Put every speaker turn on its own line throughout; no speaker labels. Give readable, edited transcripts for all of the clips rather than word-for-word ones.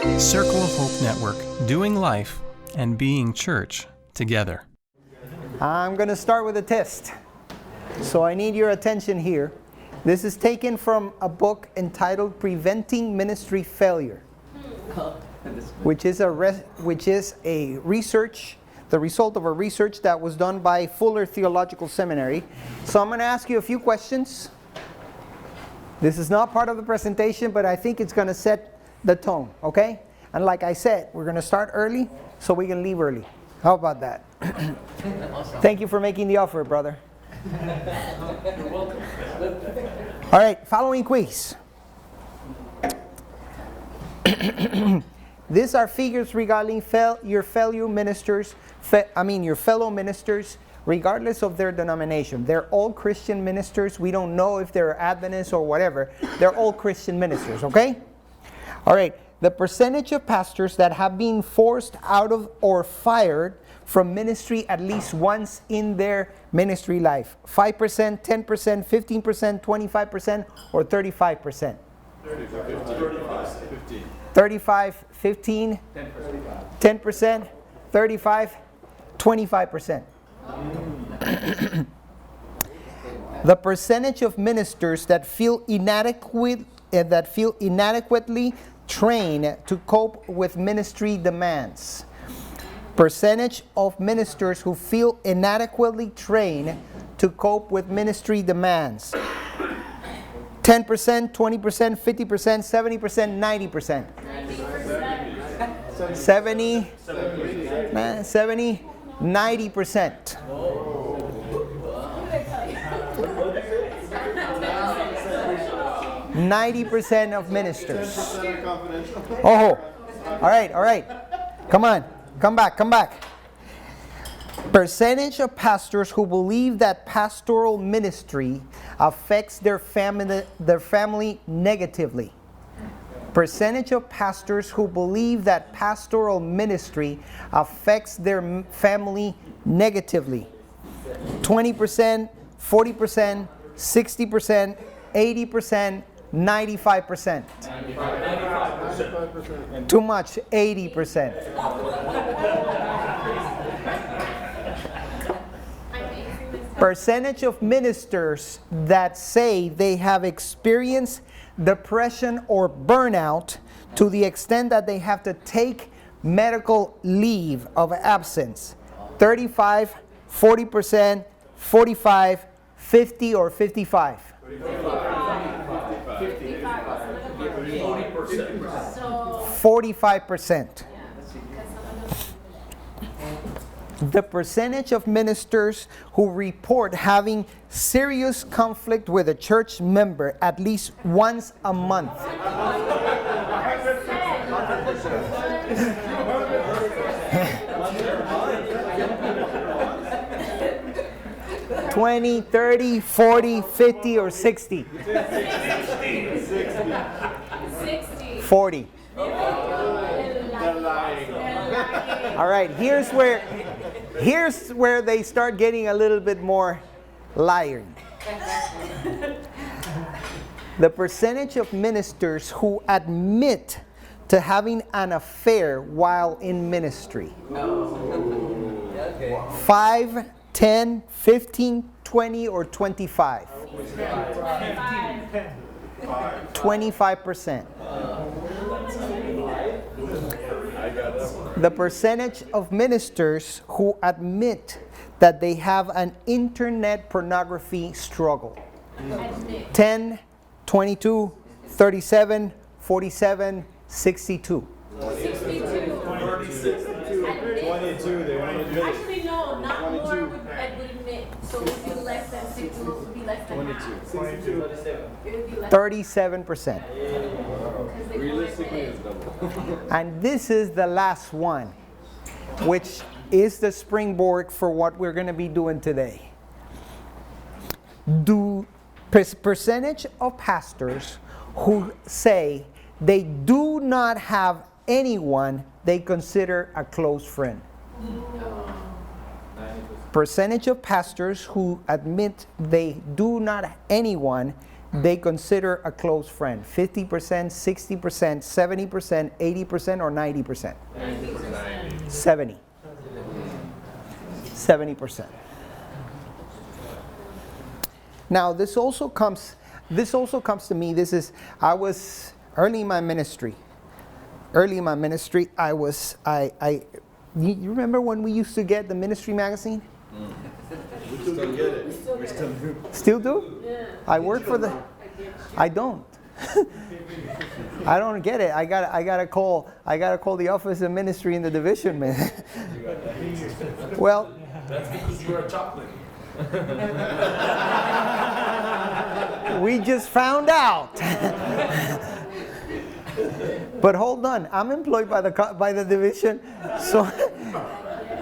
Circle of Hope Network, doing life and being church together.
I'm going to start with a test. So I need your attention here. This is taken from a book entitled Preventing Ministry Failure, which is a research, the result of a research that was done by Fuller Theological Seminary. So I'm going to ask you a few questions. This is not part of the presentation, but I think it's going to set the tone, okay? And like I said, we're going to start early so we can leave early. How about that? Awesome. Thank you for making the offer, brother. You're welcome. All right, following quiz. These are figures regarding your fellow ministers, regardless of their denomination. They're all Christian ministers. We don't know if they're Adventists or whatever. They're all Christian ministers, okay? All right, the percentage of pastors that have been forced out of or fired from ministry at least once in their ministry life. 5%, 10%, 15%, 25%, or 35%? 35, 15, 10%, 35, 25%. The percentage of ministers that feel inadequately trained to cope with ministry demands. Percentage of ministers who feel inadequately trained to cope with ministry demands. 10%, 20%, 50%, 70%, 90%. 70, 90%. 90% of ministers. Oh, all right. Come on, come back. Percentage of pastors who believe that pastoral ministry affects their family negatively. Percentage of pastors who believe that pastoral ministry affects their family negatively. 20%, 40%, 60%, 80%, 95%. 95%. Too much, 80%. Percentage of ministers that say they have experienced depression or burnout to the extent that they have to take medical leave of absence. 35, 40%, 45, 50, or 55. 45%. The percentage of ministers who report having serious conflict with a church member at least once a month. 20, 30, 40, 50, or 60? 40. All right, here's where they start getting a little bit more lying. The percentage of ministers who admit to having an affair while in ministry. 5, 10, 15, 20, or 25? 25%. The percentage of ministers who admit that they have an internet pornography struggle. 10, 22, 37, 47, 62.
62. 22. Actually, no, not more would admit. So it would be less than 60. It would be less than 22.
37%.
Realistically, it's double.
And this is the last one, which is the springboard for what we're going to be doing today. Percentage of pastors who say they do not have anyone they consider a close friend. Percentage of pastors who admit they do not have anyone they consider a close friend? 50%, 60%, 70%, 80%, or 90%? 70. 70%. Now this also comes to me. I was early in my ministry. You remember when we used to get the ministry magazine?
We still get it. We still do.
Still do?
Yeah.
I work for the. I don't. I don't get it. I gotta call the office of ministry in the division, man. Well,
That's because you're a chaplain.
we just found out. But hold on, I'm employed by the division, so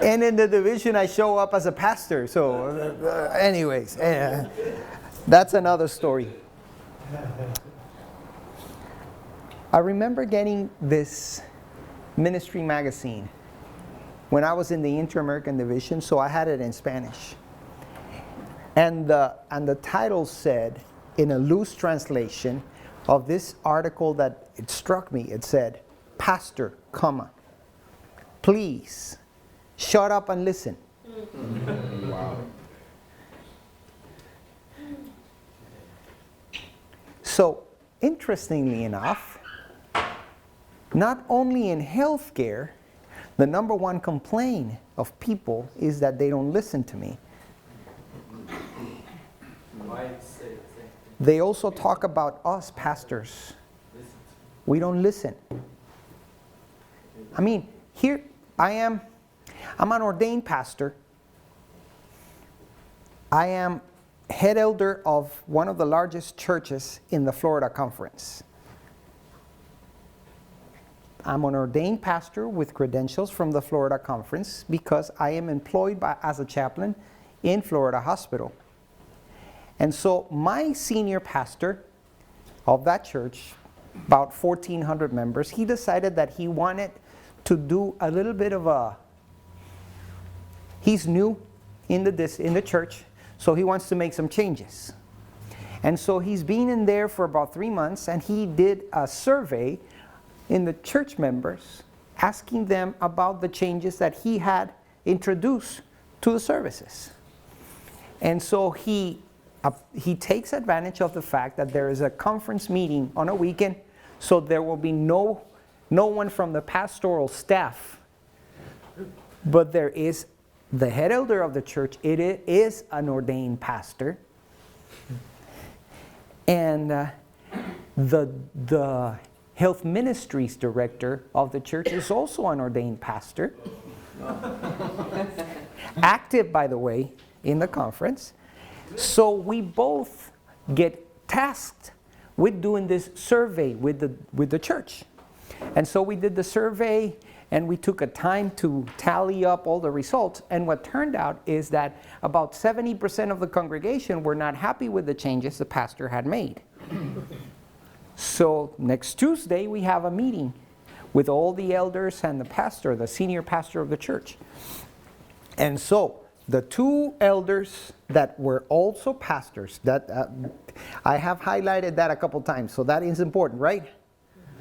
and in the division I show up as a pastor. So, anyways, that's another story. I remember getting this ministry magazine when I was in the Inter-American division, so I had it in Spanish. And the title said, in a loose translation of this article that it struck me, it said, "Pastor, please shut up and listen."
Wow.
So, interestingly enough, not only in healthcare, the number one complaint of people is that they don't listen to me. They also talk about us pastors. We don't listen. I mean, here I'm an ordained pastor. I am head elder of one of the largest churches in the Florida Conference. I'm an ordained pastor with credentials from the Florida Conference because I am employed as a chaplain in Florida Hospital. And so my senior pastor of that church, about 1,400 members, he decided that he wanted to do a little bit of he's new in the church, so he wants to make some changes. And so he's been in there for about 3 months, and he did a survey in the church members, asking them about the changes that he had introduced to the services. And so he takes advantage of the fact that there is a conference meeting on a weekend, so there will be no one from the pastoral staff, but there is the head elder of the church. It is an ordained pastor, and the health ministries director of the church is also an ordained pastor, active, by the way, in the conference. So we both get tasked with doing this survey with the church. And so we did the survey, and we took a time to tally up all the results. And what turned out is that about 70% of the congregation were not happy with the changes the pastor had made. So next Tuesday, we have a meeting with all the elders and the pastor, the senior pastor of the church. And so the two elders that were also pastors, that I have highlighted that a couple times, so that is important, right?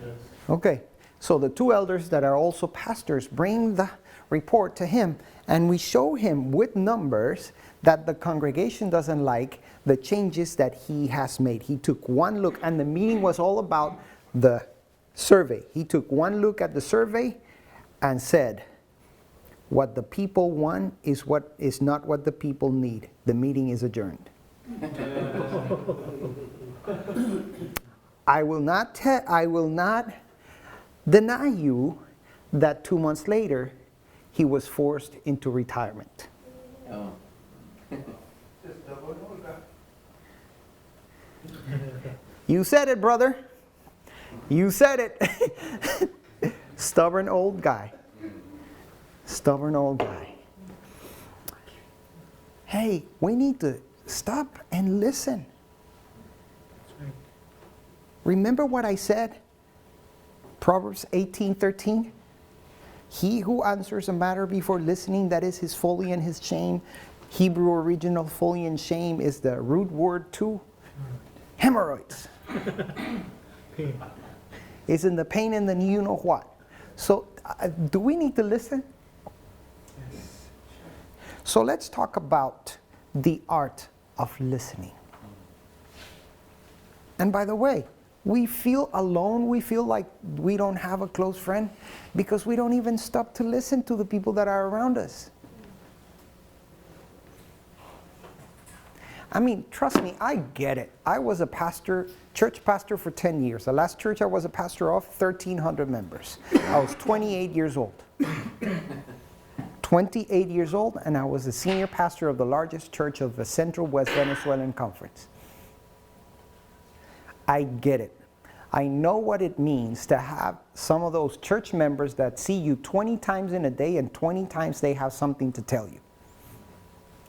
Yes. Okay, so the two elders that are also pastors bring the report to him, and we show him with numbers that the congregation doesn't like the changes that he has made. He took one look, and the meeting was all about the survey. He took one look at the survey and said, what the people want is not what the people need. The meeting is adjourned. I will not deny you that 2 months later he was forced into retirement.
Oh.
You said it, brother. You said it. Stubborn old guy. Stubborn old guy. Hey, we need to stop and listen. Remember what I said? Proverbs 18:13. He who answers a matter before listening, that is his folly and his shame. Hebrew original folly and shame is the root word too. hemorrhoids. It's in the pain and then you know what. So do we need to listen? Yes. So let's talk about the art of listening. And by the way, we feel alone, we feel like we don't have a close friend because we don't even stop to listen to the people that are around us. I mean, trust me, I get it. I was a pastor, church pastor for 10 years. The last church I was a pastor of, 1,300 members. I was 28 years old. 28 years old, and I was the senior pastor of the largest church of the Central West Venezuelan Conference. I get it. I know what it means to have some of those church members that see you 20 times in a day and 20 times they have something to tell you.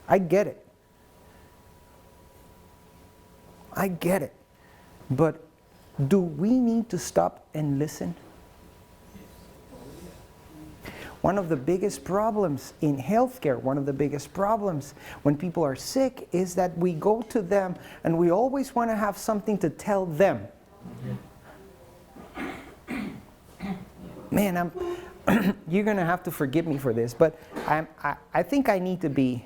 I get it. I get it. But do we need to stop and listen? One of the biggest problems in healthcare, one of the biggest problems when people are sick is that we go to them and we always want to have something to tell them. Man, you're going to have to forgive me for this, but I think I need to be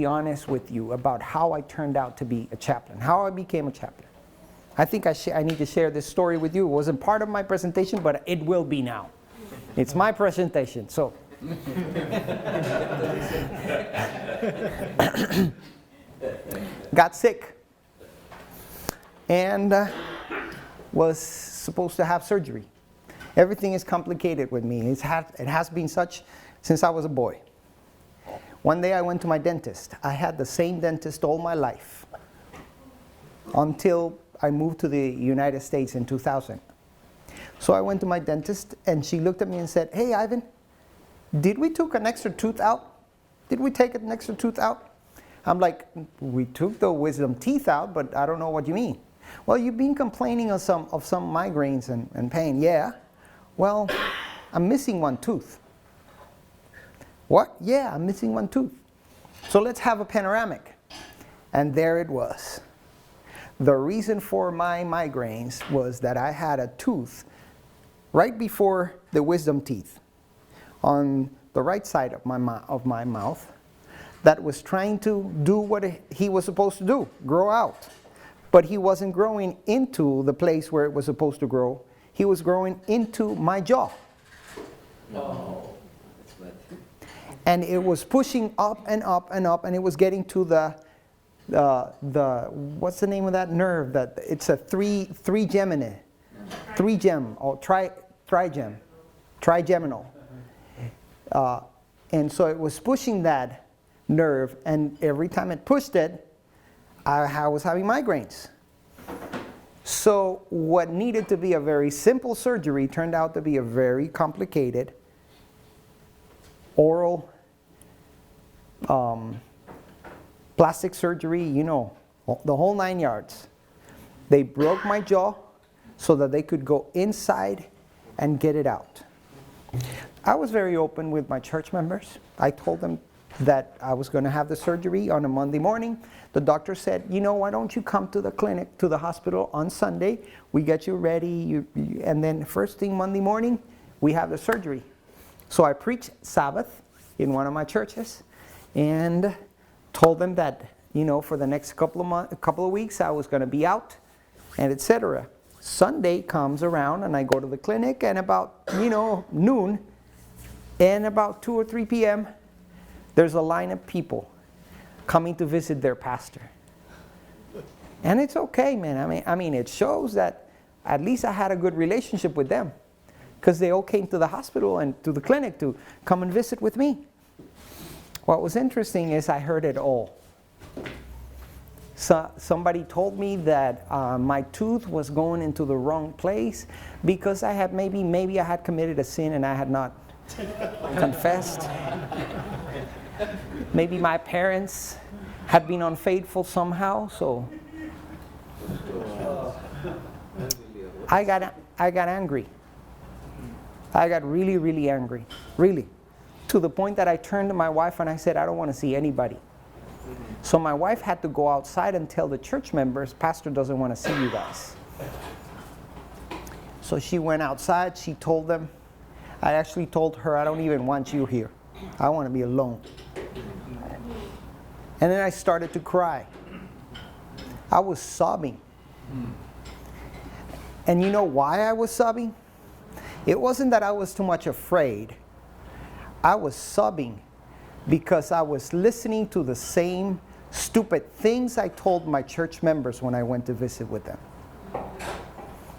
honest with you about how I turned out to be a chaplain, how I became a chaplain. I think I need to share this story with you. It wasn't part of my presentation, but it will be now. It's my presentation, so. Got sick and was supposed to have surgery. Everything is complicated with me. It has been such since I was a boy. One day I went to my dentist. I had the same dentist all my life until I moved to the United States in 2000. So I went to my dentist and she looked at me and said, "Hey Ivan, did we take an extra tooth out? Did we take an extra tooth out?" I'm like, "We took the wisdom teeth out, but I don't know what you mean." "Well, you've been complaining of some migraines and pain." "Yeah." "Well, I'm missing one tooth." "What?" "Yeah, I'm missing one tooth." "So let's have a panoramic." And there it was. The reason for my migraines was that I had a tooth right before the wisdom teeth on the right side of my mouth that was trying to do what he was supposed to do, grow out. But he wasn't growing into the place where it was supposed to grow. He was growing into my jaw.
No.
And it was pushing up and up and up, and it was getting to the what's the name of that nerve? That it's a trigeminal or trigeminal. And so it was pushing that nerve, and every time it pushed it, I was having migraines. So what needed to be a very simple surgery turned out to be a very complicated oral plastic surgery, you know, the whole 9 yards. They broke my jaw so that they could go inside and get it out. I was very open with my church members. I told them that I was going to have the surgery on a Monday morning. The doctor said, "You know, why don't you come to the clinic, to the hospital on Sunday? We get you ready, and then first thing Monday morning, we have the surgery." So I preached Sabbath in one of my churches and told them that, you know, for the next couple of weeks I was going to be out, and etc. Sunday comes around and I go to the clinic, and about, you know, noon, and about 2 or 3 p.m., there's a line of people coming to visit their pastor. And it's okay, man. I mean, it shows that at least I had a good relationship with them, because they all came to the hospital and to the clinic to come and visit with me. What was interesting is I heard it all. So somebody told me that my tooth was going into the wrong place because I had maybe I had committed a sin and I had not confessed. Maybe my parents had been unfaithful somehow, so I got angry. I got really, really angry, really, to the point that I turned to my wife and I said, "I don't want to see anybody." So my wife had to go outside and tell the church members, Pastor doesn't want to see you guys. So she went outside, she told them, I actually told her, I don't even want you here. I want to be alone. And then I started to cry. I was sobbing. And you know why I was sobbing? It wasn't that I was too much afraid. I was sobbing because I was listening to the same stupid things I told my church members when I went to visit with them.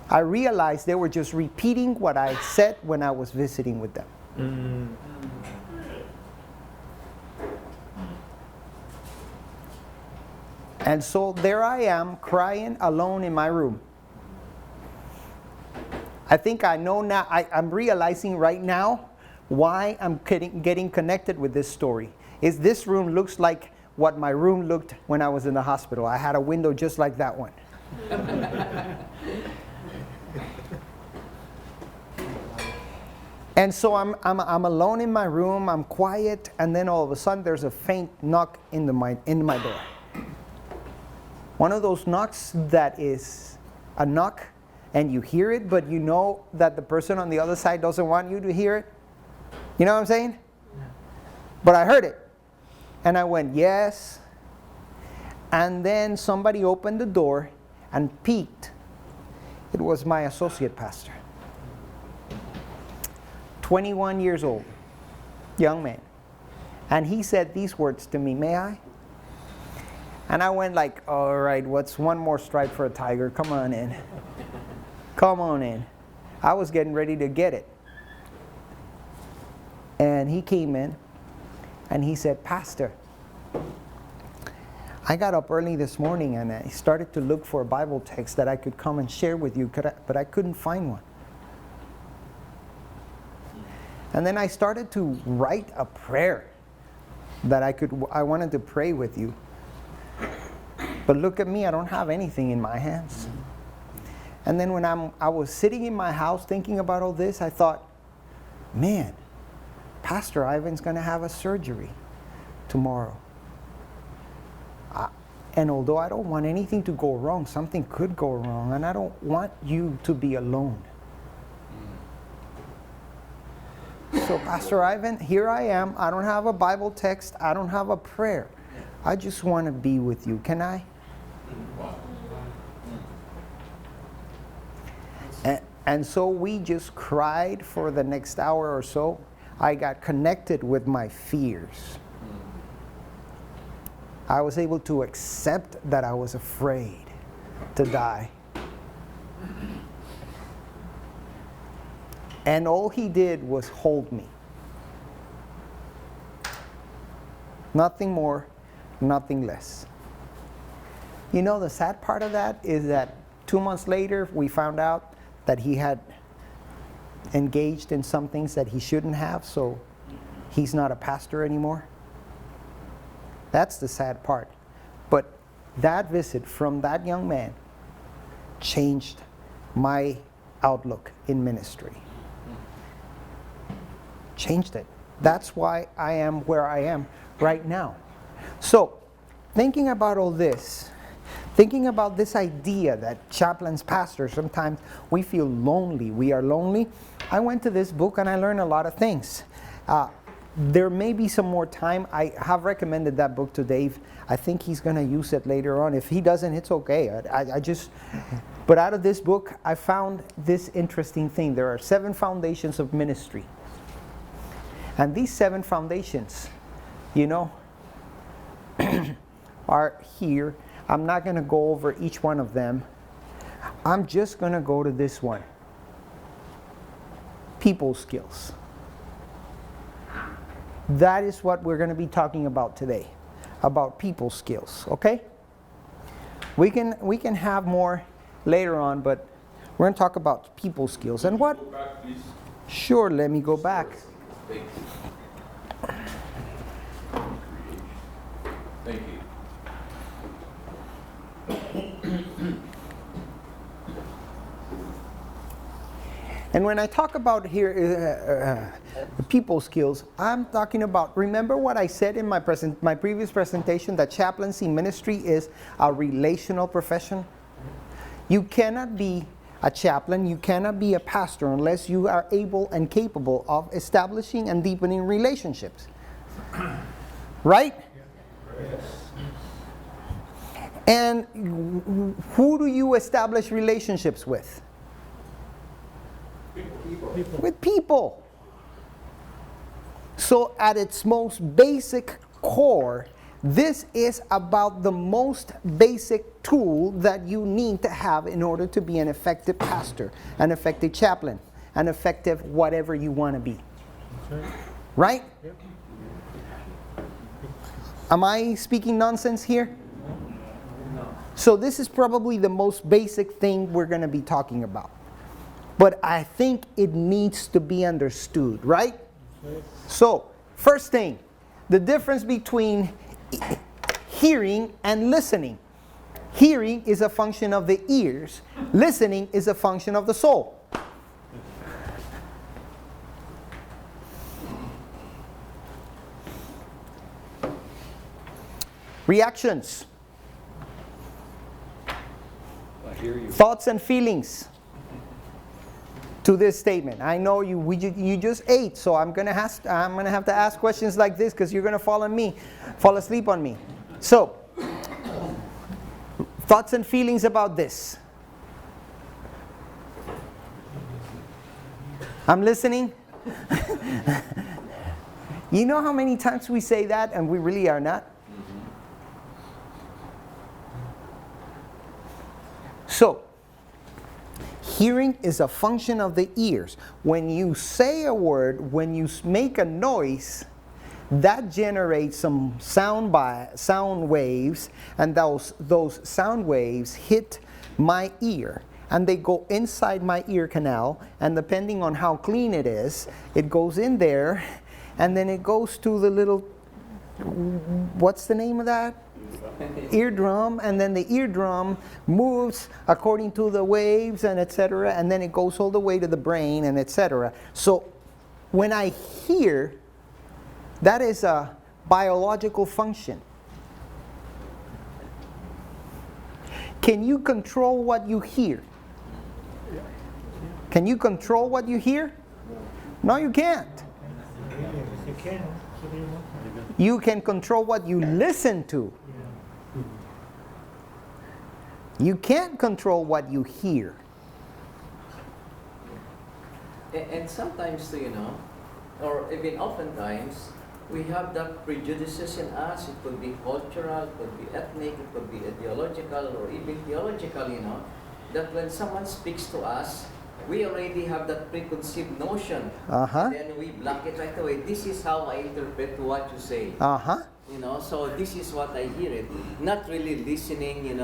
I realized they were just repeating what I said when I was visiting with them. And so there I am, crying alone in my room. I think I know now, I'm realizing right now why I'm getting connected with this story. Is this room looks like what my room looked when I was in the hospital. I had a window just like that one. And so I'm alone in my room, I'm quiet, and then all of a sudden there's a faint knock in my door. One of those knocks that is a knock and you hear it, but you know that the person on the other side doesn't want you to hear it. You know what I'm saying? But I heard it. And I went, yes. And then somebody opened the door and peeked. It was my associate pastor. 21 years old, young man. And he said these words to me, may I? And I went like, all right, what's one more stripe for a tiger? Come on in. Come on in. I was getting ready to get it. And he came in and he said, Pastor, I got up early this morning and I started to look for a Bible text that I could come and share with you, but I couldn't find one. And then I started to write a prayer that I wanted to pray with you. But look at me, I don't have anything in my hands. And then when I was sitting in my house thinking about all this, I thought, man, Pastor Ivan's going to have a surgery tomorrow. And although I don't want anything to go wrong, something could go wrong, and I don't want you to be alone. So Pastor Ivan, here I am. I don't have a Bible text. I don't have a prayer. I just want to be with you. Can I? And so we just cried for the next hour or so. I got connected with my fears. I was able to accept that I was afraid to die. And all he did was hold me. Nothing more, nothing less. You know, the sad part of that is that 2 months later, we found out that he had engaged in some things that he shouldn't have, so he's not a pastor anymore. That's the sad part. But that visit from that young man changed my outlook in ministry. Changed it. That's why I am where I am right now. So, thinking about all this, thinking about this idea that chaplains, pastors, sometimes we feel lonely. We are lonely. I went to this book and I learned a lot of things. There may be some more time. I have recommended that book to Dave. I think he's going to use it later on. If he doesn't, it's okay. But out of this book, I found this interesting thing. There are 7 foundations of ministry. And these 7 foundations, you know, are here. I'm not going to go over each one of them. I'm just going to go to this one. People skills. That is what we're going to be talking about today, about people skills, okay? We can have more later on, but we're going to talk about people skills. And what?
Go back, please.
Sure, let me go back.
Thank you. Thank you.
And when I talk about here people skills, I'm talking about, remember what I said in my previous presentation, that chaplaincy ministry is a relational profession? You cannot be a chaplain, you cannot be a pastor unless you are able and capable of establishing and deepening relationships. Right? Yes. And who do you establish relationships with? People. With people. So at its most basic core, this is about the most basic tool that you need to have in order to be an effective pastor, an effective chaplain, an effective whatever you want to be. Right? Yep. Am I speaking nonsense here? No. So this is probably the most basic thing we're going to be talking about. But I think it needs to be understood, right? Yes. So, first thing, the difference between hearing and listening. Hearing is a function of the ears. Listening is a function of the soul. Reactions.
I hear you.
Thoughts and feelings to this statement. I know you just ate, so I'm gonna have to ask questions like this because you're gonna fall asleep on me. So, thoughts and feelings about this. I'm listening. You know how many times we say that and we really are not? So, hearing is a function of the ears. When you say a word, when you make a noise, that generates some sound waves, and those sound waves hit my ear, and they go inside my ear canal, and depending on how clean it is, it goes in there, and then it goes to the little, what's the name of that? Eardrum, and then the eardrum moves according to the waves and etc., and then it goes all the way to the brain and etc. So when I hear, that is a biological function. Can you control what you hear? Can you control what you hear? No, you can't.
You can.
You can control what you listen to. You can't control what you hear.
And sometimes, or even oftentimes, we have that prejudices in us. It could be cultural, it could be ethnic, it could be ideological, or even theological, that when someone speaks to us, we already have that preconceived notion. And then we block it right away. This is how I interpret what you say. So this is what I hear it. Not really listening,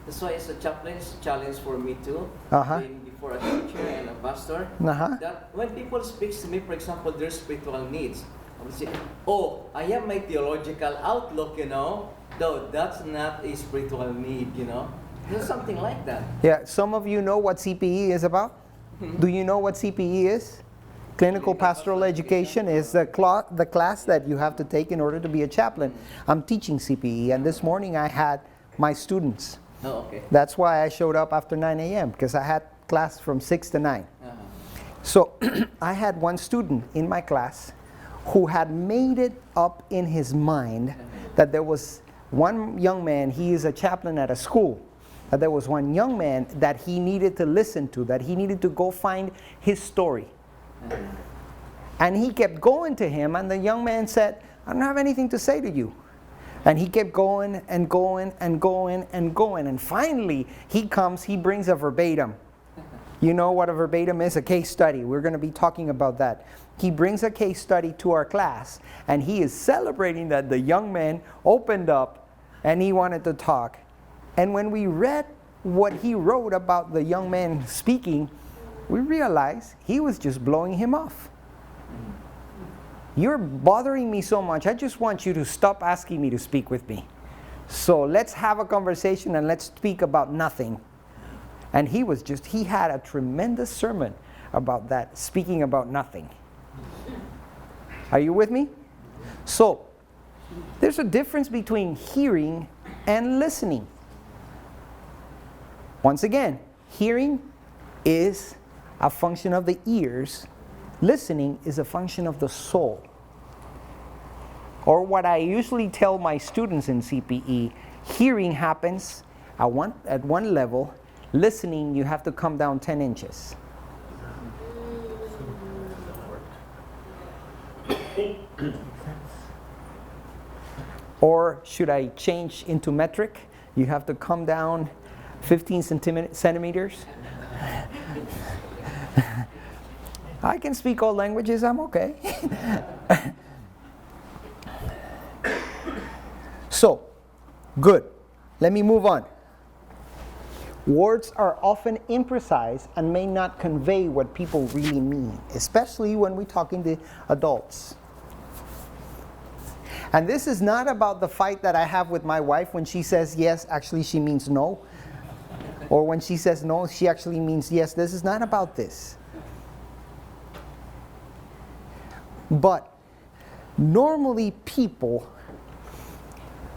That's why as a chaplain, it's a challenge for me too, being before a teacher and a pastor, that when people speak to me, for example, their spiritual needs, I would say, I have my theological outlook, though that's not a spiritual need, There's something like that.
Yeah, some of you know what CPE is about? Do you know what CPE is? Clinical Pastoral Education is the class that you have to take in order to be a chaplain. I'm teaching CPE, and this morning I had my students.
Oh, okay.
That's why I showed up after 9 a.m. because I had class from 6 to 9. So I had one student in my class who had made it up in his mind that there was one young man, he is a chaplain at a school, that there was one young man that he needed to listen to, that he needed to go find his story. And he kept going to him, and the young man said, I don't have anything to say to you. And he kept going and going and going and going. And finally, he brings a verbatim. You know what a verbatim is? A case study. We're going to be talking about that. He brings a case study to our class, and he is celebrating that the young man opened up and he wanted to talk. And when we read what he wrote about the young man speaking, we realized he was just blowing him off. You're bothering me so much. I just want you to stop asking me to speak with me. So let's have a conversation and let's speak about nothing. And he had a tremendous sermon, about that, speaking about nothing. Are you with me? So, there's a difference between hearing and listening. Once again, hearing is a function of the ears. Listening is a function of the soul. Or what I usually tell my students in CPE, hearing happens at one level. Listening, you have to come down 10 inches. Or should I change into metric? You have to come down 15 centimeters. I can speak all languages, I'm okay. So, good. Let me move on. Words are often imprecise and may not convey what people really mean, especially when we're talking to adults. And this is not about the fight that I have with my wife when she says yes, actually she means no. Or when she says no, she actually means yes. This is not about this. But normally people,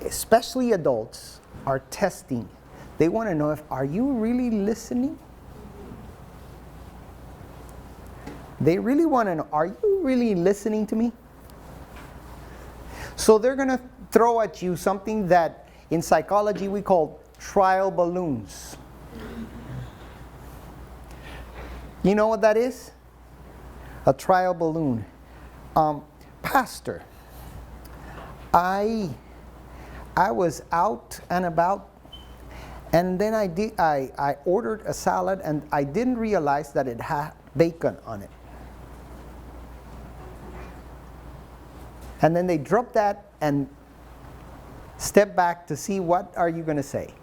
especially adults, are testing. They want to know are you really listening? They really want to know, are you really listening to me? So they're going to throw at you something that in psychology we call trial balloons. You know what that is? A trial balloon. Pastor, I was out and about, and then I ordered a salad, and I didn't realize that it had bacon on it. And then they drop that and step back to see what are you going to say.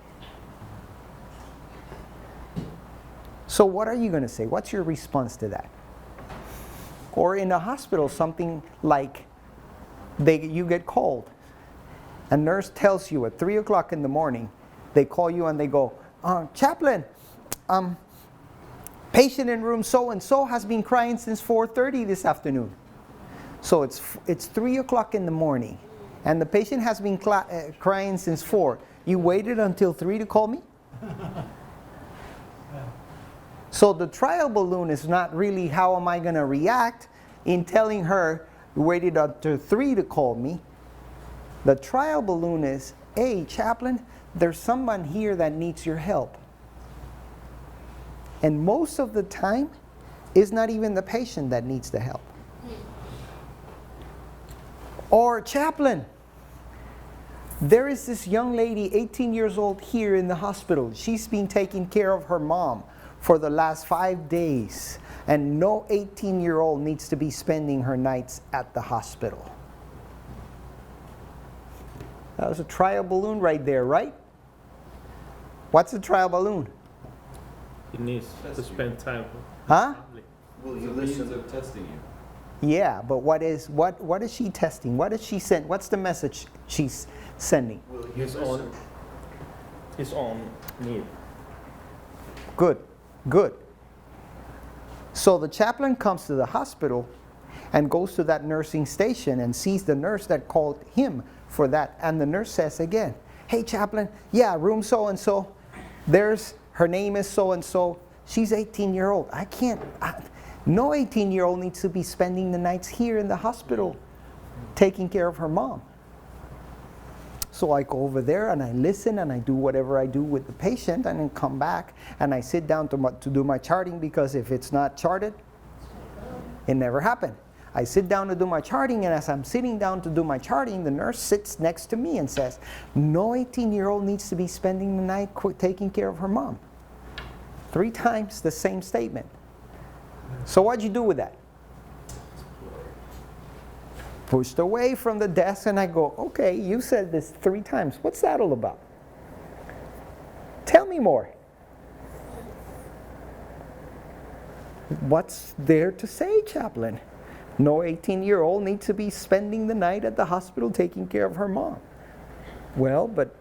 So what are you going to say? What's your response to that? Or in a hospital, something like you get called. A nurse tells you at 3 o'clock in the morning, they call you and they go, Chaplain, patient in room so-and-so has been crying since 4:30 this afternoon. So it's 3 o'clock in the morning, and the patient has been crying since 4. You waited until 3 to call me? So the trial balloon is not really how am I going to react in telling her you waited until 3 to call me. The trial balloon is, hey, chaplain, there's someone here that needs your help. And most of the time, it's not even the patient that needs the help. Or, chaplain, there is this young lady, 18 years old, here in the hospital. She's been taking care of her mom for the last 5 days. And no 18-year-old needs to be spending her nights at the hospital. That was a trial balloon right there, right? What's a trial balloon?
It needs to spend time.
Huh?
Well, you listen to testing you.
Yeah, but what is she testing? What is she send? What's the message she's sending?
His own need.
Good. So the chaplain comes to the hospital and goes to that nursing station and sees the nurse that called him for that. And the nurse says again, hey, chaplain, yeah, room so-and-so. Her name is so-and-so. She's 18-year-old. No 18-year-old needs to be spending the nights here in the hospital taking care of her mom. So I go over there and I listen and I do whatever I do with the patient and then come back and I sit down to do my charting, because if it's not charted, it never happened. I sit down to do my charting, and as I'm sitting down to do my charting, the nurse sits next to me and says, no 18-year-old needs to be spending the night taking care of her mom. 3 times the same statement. So what'd you do with that? Pushed away from the desk, and I go, okay, you said this 3 times. What's that all about? Tell me more. What's there to say, chaplain? No 18-year-old needs to be spending the night at the hospital taking care of her mom. Well, but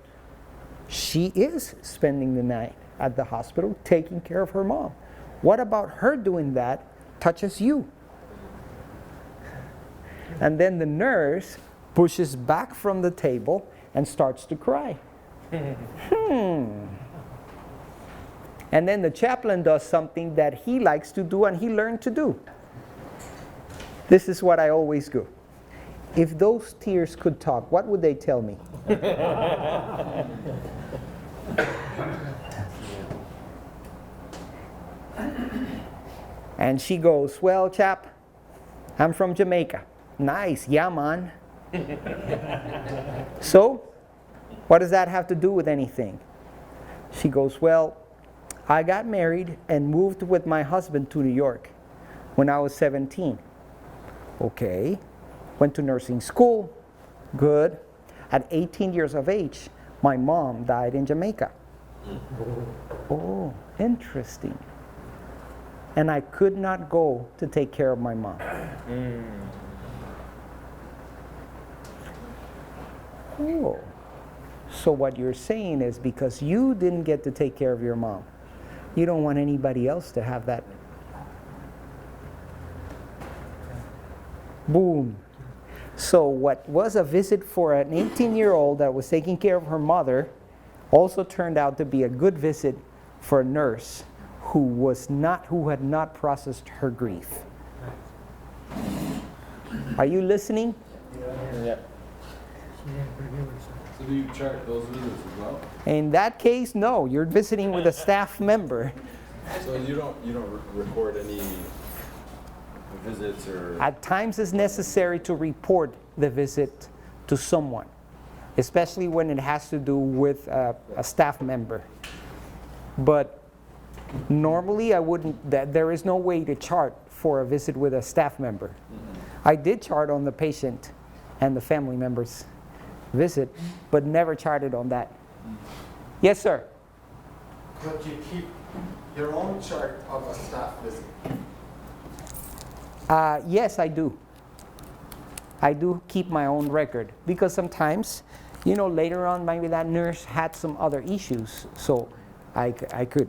she is spending the night at the hospital taking care of her mom. What about her doing that touches you. And then the nurse pushes back from the table and starts to cry. And then the chaplain does something that he likes to do and he learned to do. This is what I always do. If those tears could talk, what would they tell me? And she goes, well, chap, I'm from Jamaica. Nice, yeah, man. So, what does that have to do with anything? She goes, well, I got married and moved with my husband to New York when I was 17. Okay. Went to nursing school. Good. At 18 years of age, my mom died in Jamaica. Oh, interesting. And I could not go to take care of my mom. Oh. So what you're saying is because you didn't get to take care of your mom, you don't want anybody else to have that. Boom. So what was a visit for an 18-year-old that was taking care of her mother also turned out to be a good visit for a nurse who had not processed her grief. Are you listening?
Yeah.
So do you chart those visits as well?
In that case, no. You're visiting with a staff member.
So you don't record any visits or...
At times it's necessary to report the visit to someone, especially when it has to do with a staff member. But normally I wouldn't, there is no way to chart for a visit with a staff member. I did chart on the patient and the family members visit, but never charted on that. Yes, sir?
Could you keep your own chart of a staff visit?
Yes, I do. I do keep my own record because sometimes, later on maybe that nurse had some other issues, so I could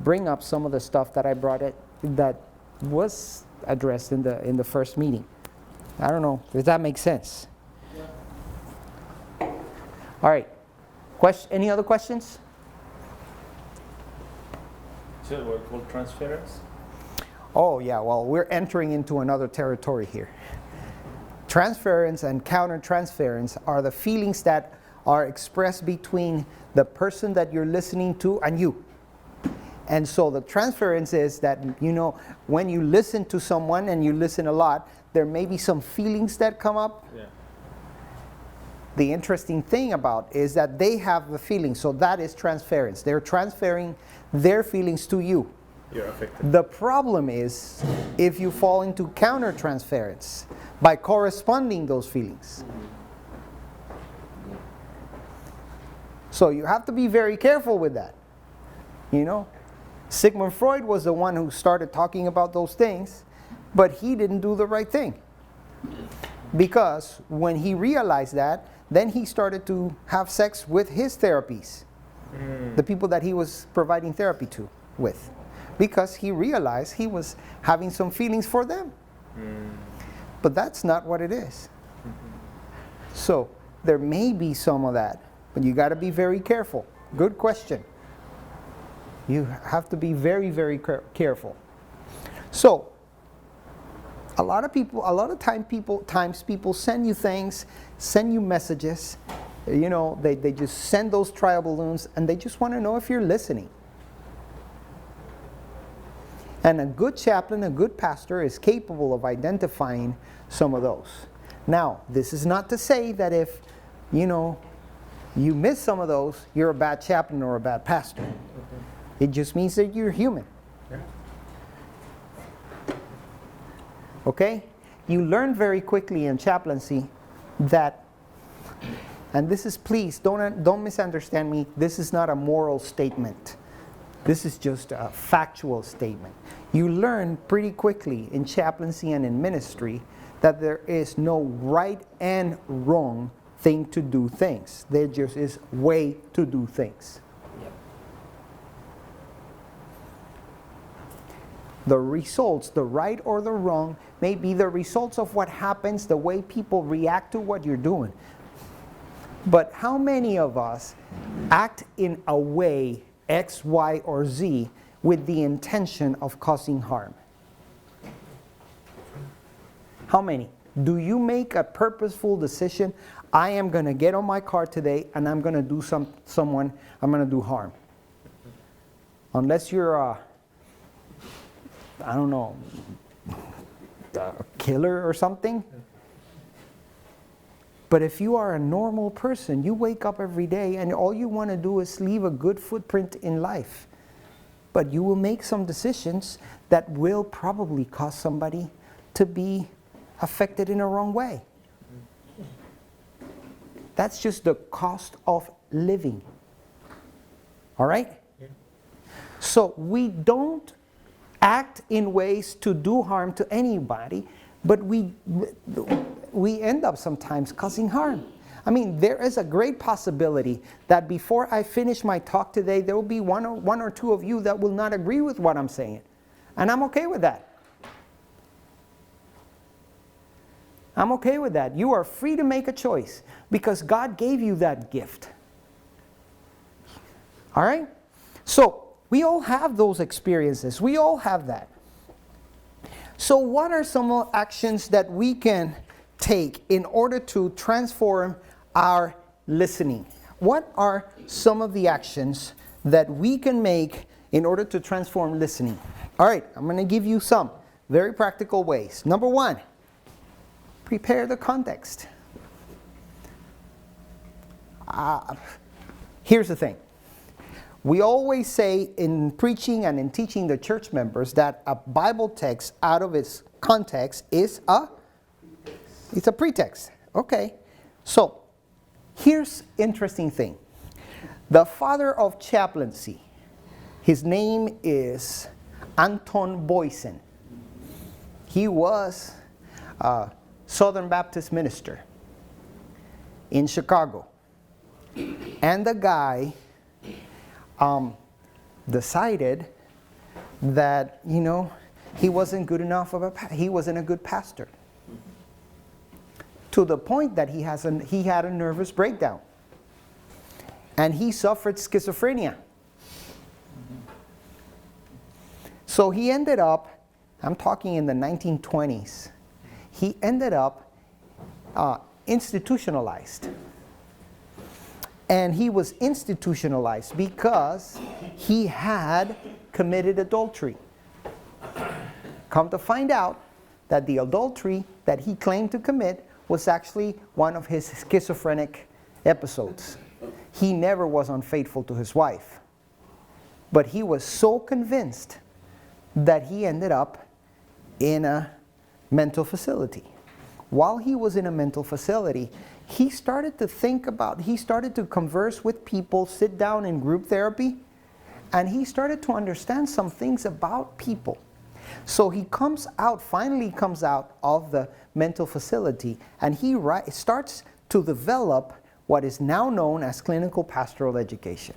bring up some of the stuff that I brought that was addressed in the first meeting. I don't know if that makes sense. All right. Any other questions?
So what called transference?
Oh, yeah. Well, we're entering into another territory here. Transference and countertransference are the feelings that are expressed between the person that you're listening to and you. And so the transference is that, when you listen to someone and you listen a lot, there may be some feelings that come up.
Yeah.
The interesting thing about is that they have the feelings, so that is transference. They're transferring their feelings to you.
You're affected.
The problem is if you fall into countertransference by corresponding those feelings. So you have to be very careful with that. Sigmund Freud was the one who started talking about those things, but he didn't do the right thing. Because when he realized that, then he started to have sex with his therapies, the people that he was providing therapy with. Because he realized he was having some feelings for them. But that's not what it is. So there may be some of that, but you got to be very careful. Good question. You have to be very, very careful. So a lot of times people send you things, send you messages. They just send those trial balloons, and they just want to know if you're listening. And a good chaplain, a good pastor is capable of identifying some of those. Now, this is not to say that if, you miss some of those, you're a bad chaplain or a bad pastor. It just means that you're human. Okay? You learn very quickly in chaplaincy that, and this is, please, don't misunderstand me, this is not a moral statement. This is just a factual statement. You learn pretty quickly in chaplaincy and in ministry that there is no right and wrong thing to do things. There just is way to do things. The results, the right or the wrong, may be the results of what happens, the way people react to what you're doing. But how many of us act in a way, X, Y, or Z, with the intention of causing harm? How many? Do you make a purposeful decision? I am going to get on my car today and I'm going to do I'm going to do harm. Unless you're I don't know, a killer or something. But if you are a normal person, you wake up every day and all you want to do is leave a good footprint in life. But you will make some decisions that will probably cause somebody to be affected in a wrong way. That's just the cost of living. All right? Yeah. So we don't act in ways to do harm to anybody, but we end up sometimes causing harm. I mean, there is a great possibility that before I finish my talk today, there will be one or two of you that will not agree with what I'm saying. And I'm okay with that. I'm okay with that. You are free to make a choice because God gave you that gift. All right? So, we all have those experiences. We all have that. So, what are some actions that we can take in order to transform our listening? What are some of the actions that we can make in order to transform listening? All right, I'm going to give you some very practical ways. Number one, prepare the context. Here's the thing. We always say in preaching and in teaching the church members that a Bible text out of its context is it's a pretext. Okay. So, here's interesting thing. The father of chaplaincy, his name is Anton Boysen. He was Southern Baptist minister in Chicago. And the guy decided that, he wasn't good enough he wasn't a good pastor. To the point that he had a nervous breakdown. And he suffered schizophrenia. So he ended up, I'm talking in the 1920s, he ended up institutionalized. And he was institutionalized because he had committed adultery. Come to find out that the adultery that he claimed to commit was actually one of his schizophrenic episodes. He never was unfaithful to his wife. But he was so convinced that he ended up in a mental facility. While he was in a mental facility, he started to converse with people, sit down in group therapy, and he started to understand some things about people. So he finally comes out of the mental facility, and he starts to develop what is now known as clinical pastoral education.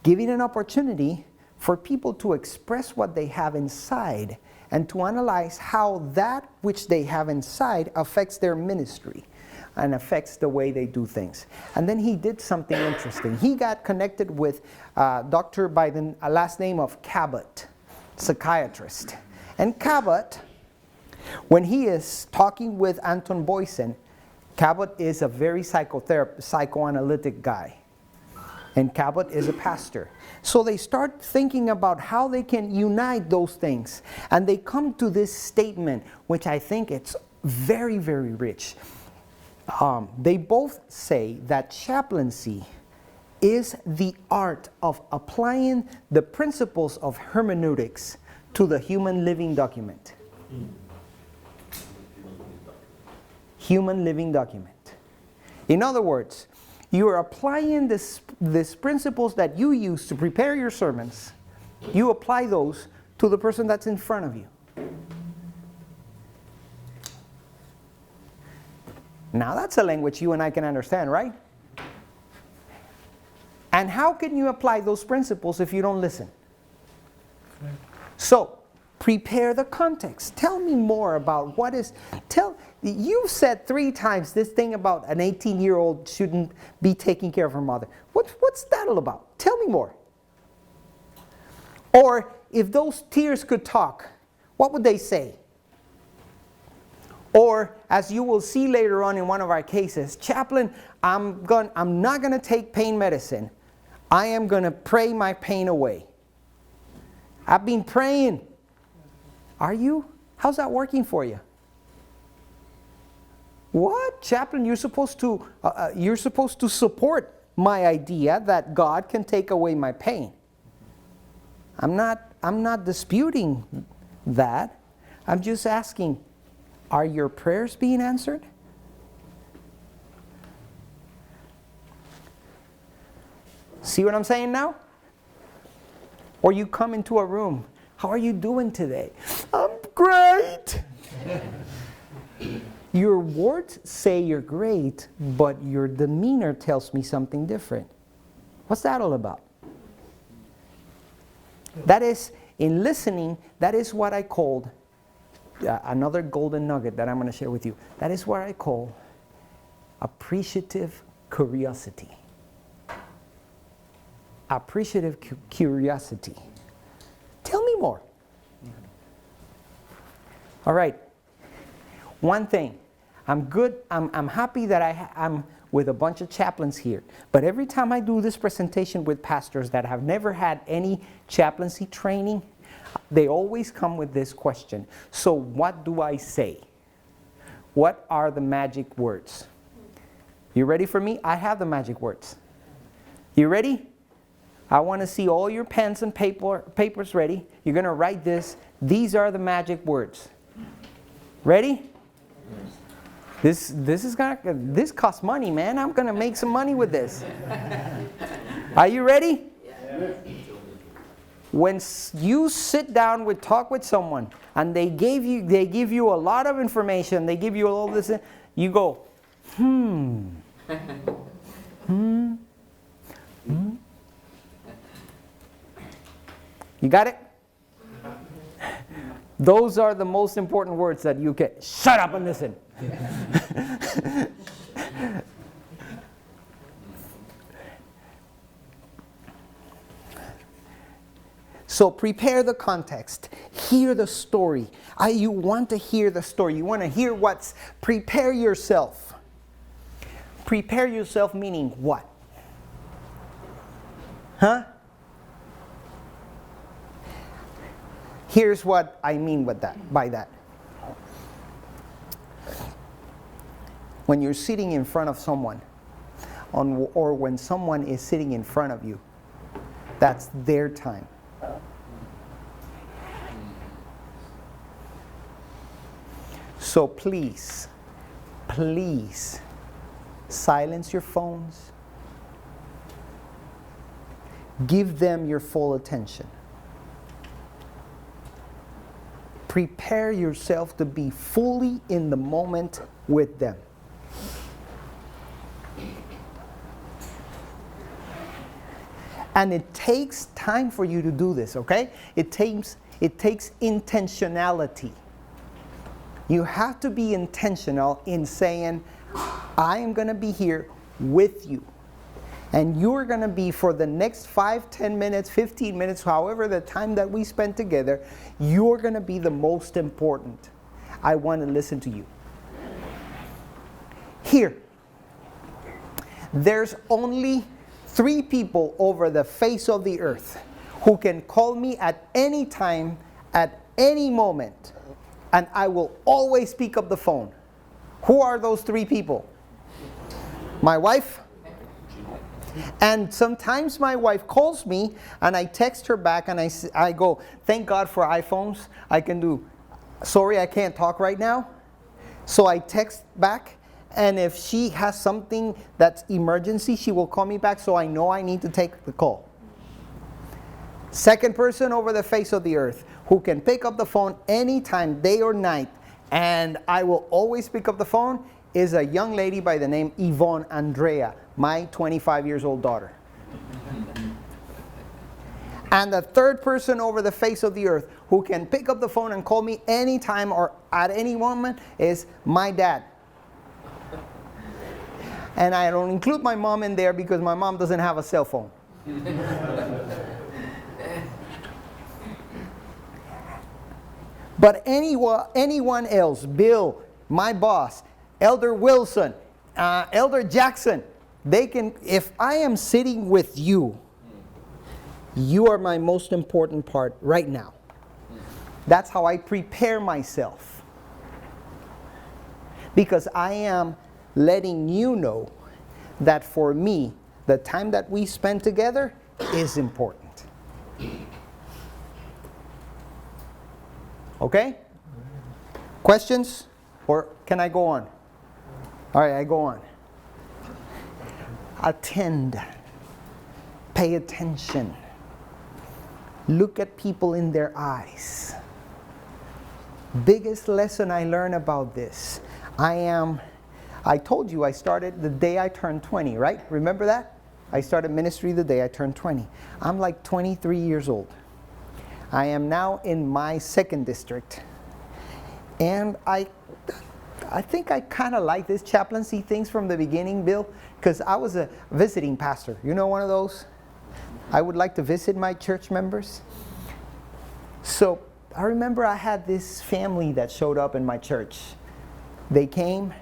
Giving an opportunity for people to express what they have inside and to analyze how that which they have inside affects their ministry and affects the way they do things. And then he did something interesting. He got connected with a doctor by the last name of Cabot, psychiatrist. And Cabot, when he is talking with Anton Boysen, Cabot is a very psychoanalytic guy. And Cabot is a pastor. So they start thinking about how they can unite those things. And they come to this statement, which I think it's very, very rich. They both say that chaplaincy is the art of applying the principles of hermeneutics to the human living document. Human living document. In other words, you are applying these principles that you use to prepare your sermons. You apply those to the person that's in front of you. Now that's a language you and I can understand, right? And how can you apply those principles if you don't listen? So, prepare the context. Tell me more about what is, you said 3 times this thing about an 18-year-old shouldn't be taking care of her mother. What's that all about? Tell me more. Or if those tears could talk, what would they say? Or, as you will see later on in one of our cases, chaplain, I'm not going to take pain medicine. I am going to pray my pain away. I've been praying. Are you? How's that working for you? What? Chaplain, you're supposed to support my idea that God can take away my pain. I'm not disputing that. I'm just asking, are your prayers being answered? See what I'm saying now? Or you come into a room, how are you doing today? I'm great. Your words say you're great, but your demeanor tells me something different. What's that all about? That is, in listening, that is what I called, another golden nugget that I'm going to share with you. That is what I call appreciative curiosity. Appreciative curiosity. Tell me more. All right. One thing. I'm good. I'm happy that I'm with a bunch of chaplains here. But every time I do this presentation with pastors that have never had any chaplaincy training, they always come with this question. So what do I say? What are the magic words? You ready for me? I have the magic words. You ready? I want to see all your pens and papers ready. You're going to write this. These are the magic words. Ready? This costs money, man. I'm going to make some money with this. Are you ready? Yeah. When you sit down talk with someone and they give you a lot of information, they give you all this, you go, You got it? Those are the most important words that you get. Shut up and listen. So prepare the context. Hear the story. You want to hear the story. You want to hear prepare yourself. Prepare yourself meaning what? Huh? Here's what I mean by that. When you're sitting in front of someone, or when someone is sitting in front of you, that's their time. So please, silence your phones. Give them your full attention. Prepare yourself to be fully in the moment with them. And it takes time for you to do this, okay? It takes intentionality. You have to be intentional in saying, I am going to be here with you. And you're going to be, for the next 5, 10 minutes, 15 minutes, however the time that we spend together, you're going to be the most important. I want to listen to you. Here, there's only 3 people over the face of the earth who can call me at any time, at any moment, and I will always pick up the phone. Who are those 3 people? My wife. And sometimes my wife calls me and I text her back and I go, thank God for iPhones. I can do, sorry, I can't talk right now. So I text back, and if she has something that's emergency, she will call me back, so I know I need to take the call. Second person over the face of the earth who can pick up the phone anytime, day or night, and I will always pick up the phone, is a young lady by the name Yvonne Andrea, my 25 years old daughter. And the third person over the face of the earth who can pick up the phone and call me anytime or at any moment is my dad. And I don't include my mom in there because my mom doesn't have a cell phone. But anyone else, Bill, my boss, Elder Wilson, Elder Jackson, they can, if I am sitting with you, you are my most important part right now. That's how I prepare myself. Because I am letting you know that for me, the time that we spend together is important. Okay? Questions? Or can I go on? All right, I go on. Attend. Pay attention. Look at people in their eyes. Biggest lesson I learned about this. I told you I started the day I turned 20, right? Remember that? I started ministry the day I turned 20. I'm like 23 years old. I am now in my second district. And I think I kind of like this chaplaincy things from the beginning, Bill, because I was a visiting pastor. You know one of those? I would like to visit my church members. So I remember I had this family that showed up in my church. They came,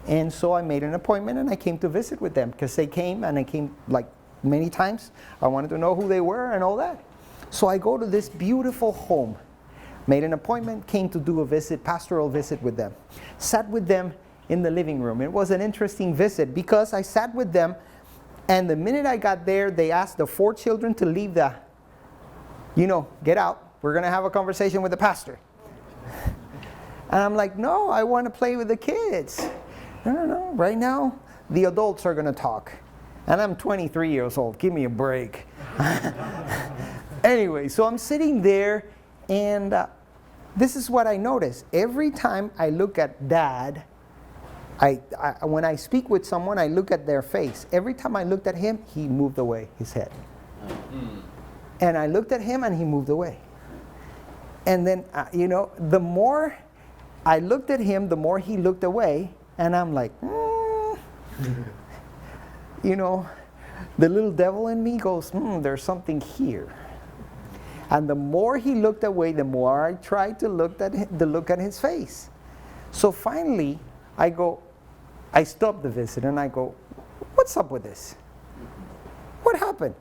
and so I made an appointment and I came to visit with them because they came, and I came like many times. I wanted to know who they were and all that. So I go to this beautiful home, made an appointment, came to do a visit, pastoral visit with them. Sat with them in the living room. It was an interesting visit because I sat with them, and the minute I got there, they asked the 4 children to leave get out. We're going to have a conversation with the pastor. And I'm like, no, I want to play with the kids. No, right now, the adults are going to talk. And I'm 23 years old. Give me a break. Anyway, so I'm sitting there, and this is what I noticed. Every time I look at Dad, when I speak with someone, I look at their face. Every time I looked at him, he moved away his head. And I looked at him, and he moved away. And then, the more I looked at him, the more he looked away. And I'm like, the little devil in me goes, there's something here. And the more he looked away, the more I tried to look at his face. So finally, I stopped the visit and I go, what's up with this? What happened?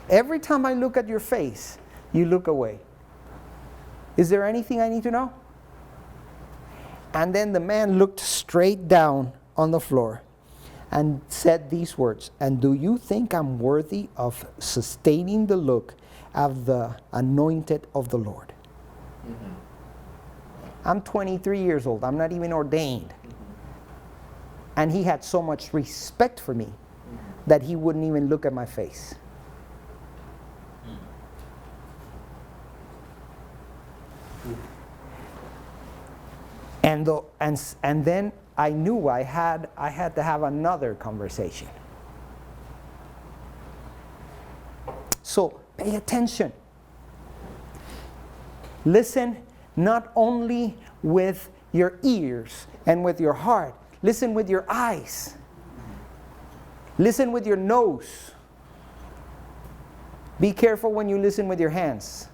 Every time I look at your face, you look away. Is there anything I need to know? And then the man looked straight down on the floor and said these words, and do you think I'm worthy of sustaining the look of the anointed of the Lord? Mm-hmm. I'm 23 years old. I'm not even ordained. And he had so much respect for me that he wouldn't even look at my face. And then I knew I had to have another conversation. So pay attention. Listen not only with your ears and with your heart. Listen with your eyes. Listen with your nose. Be careful when you listen with your hands.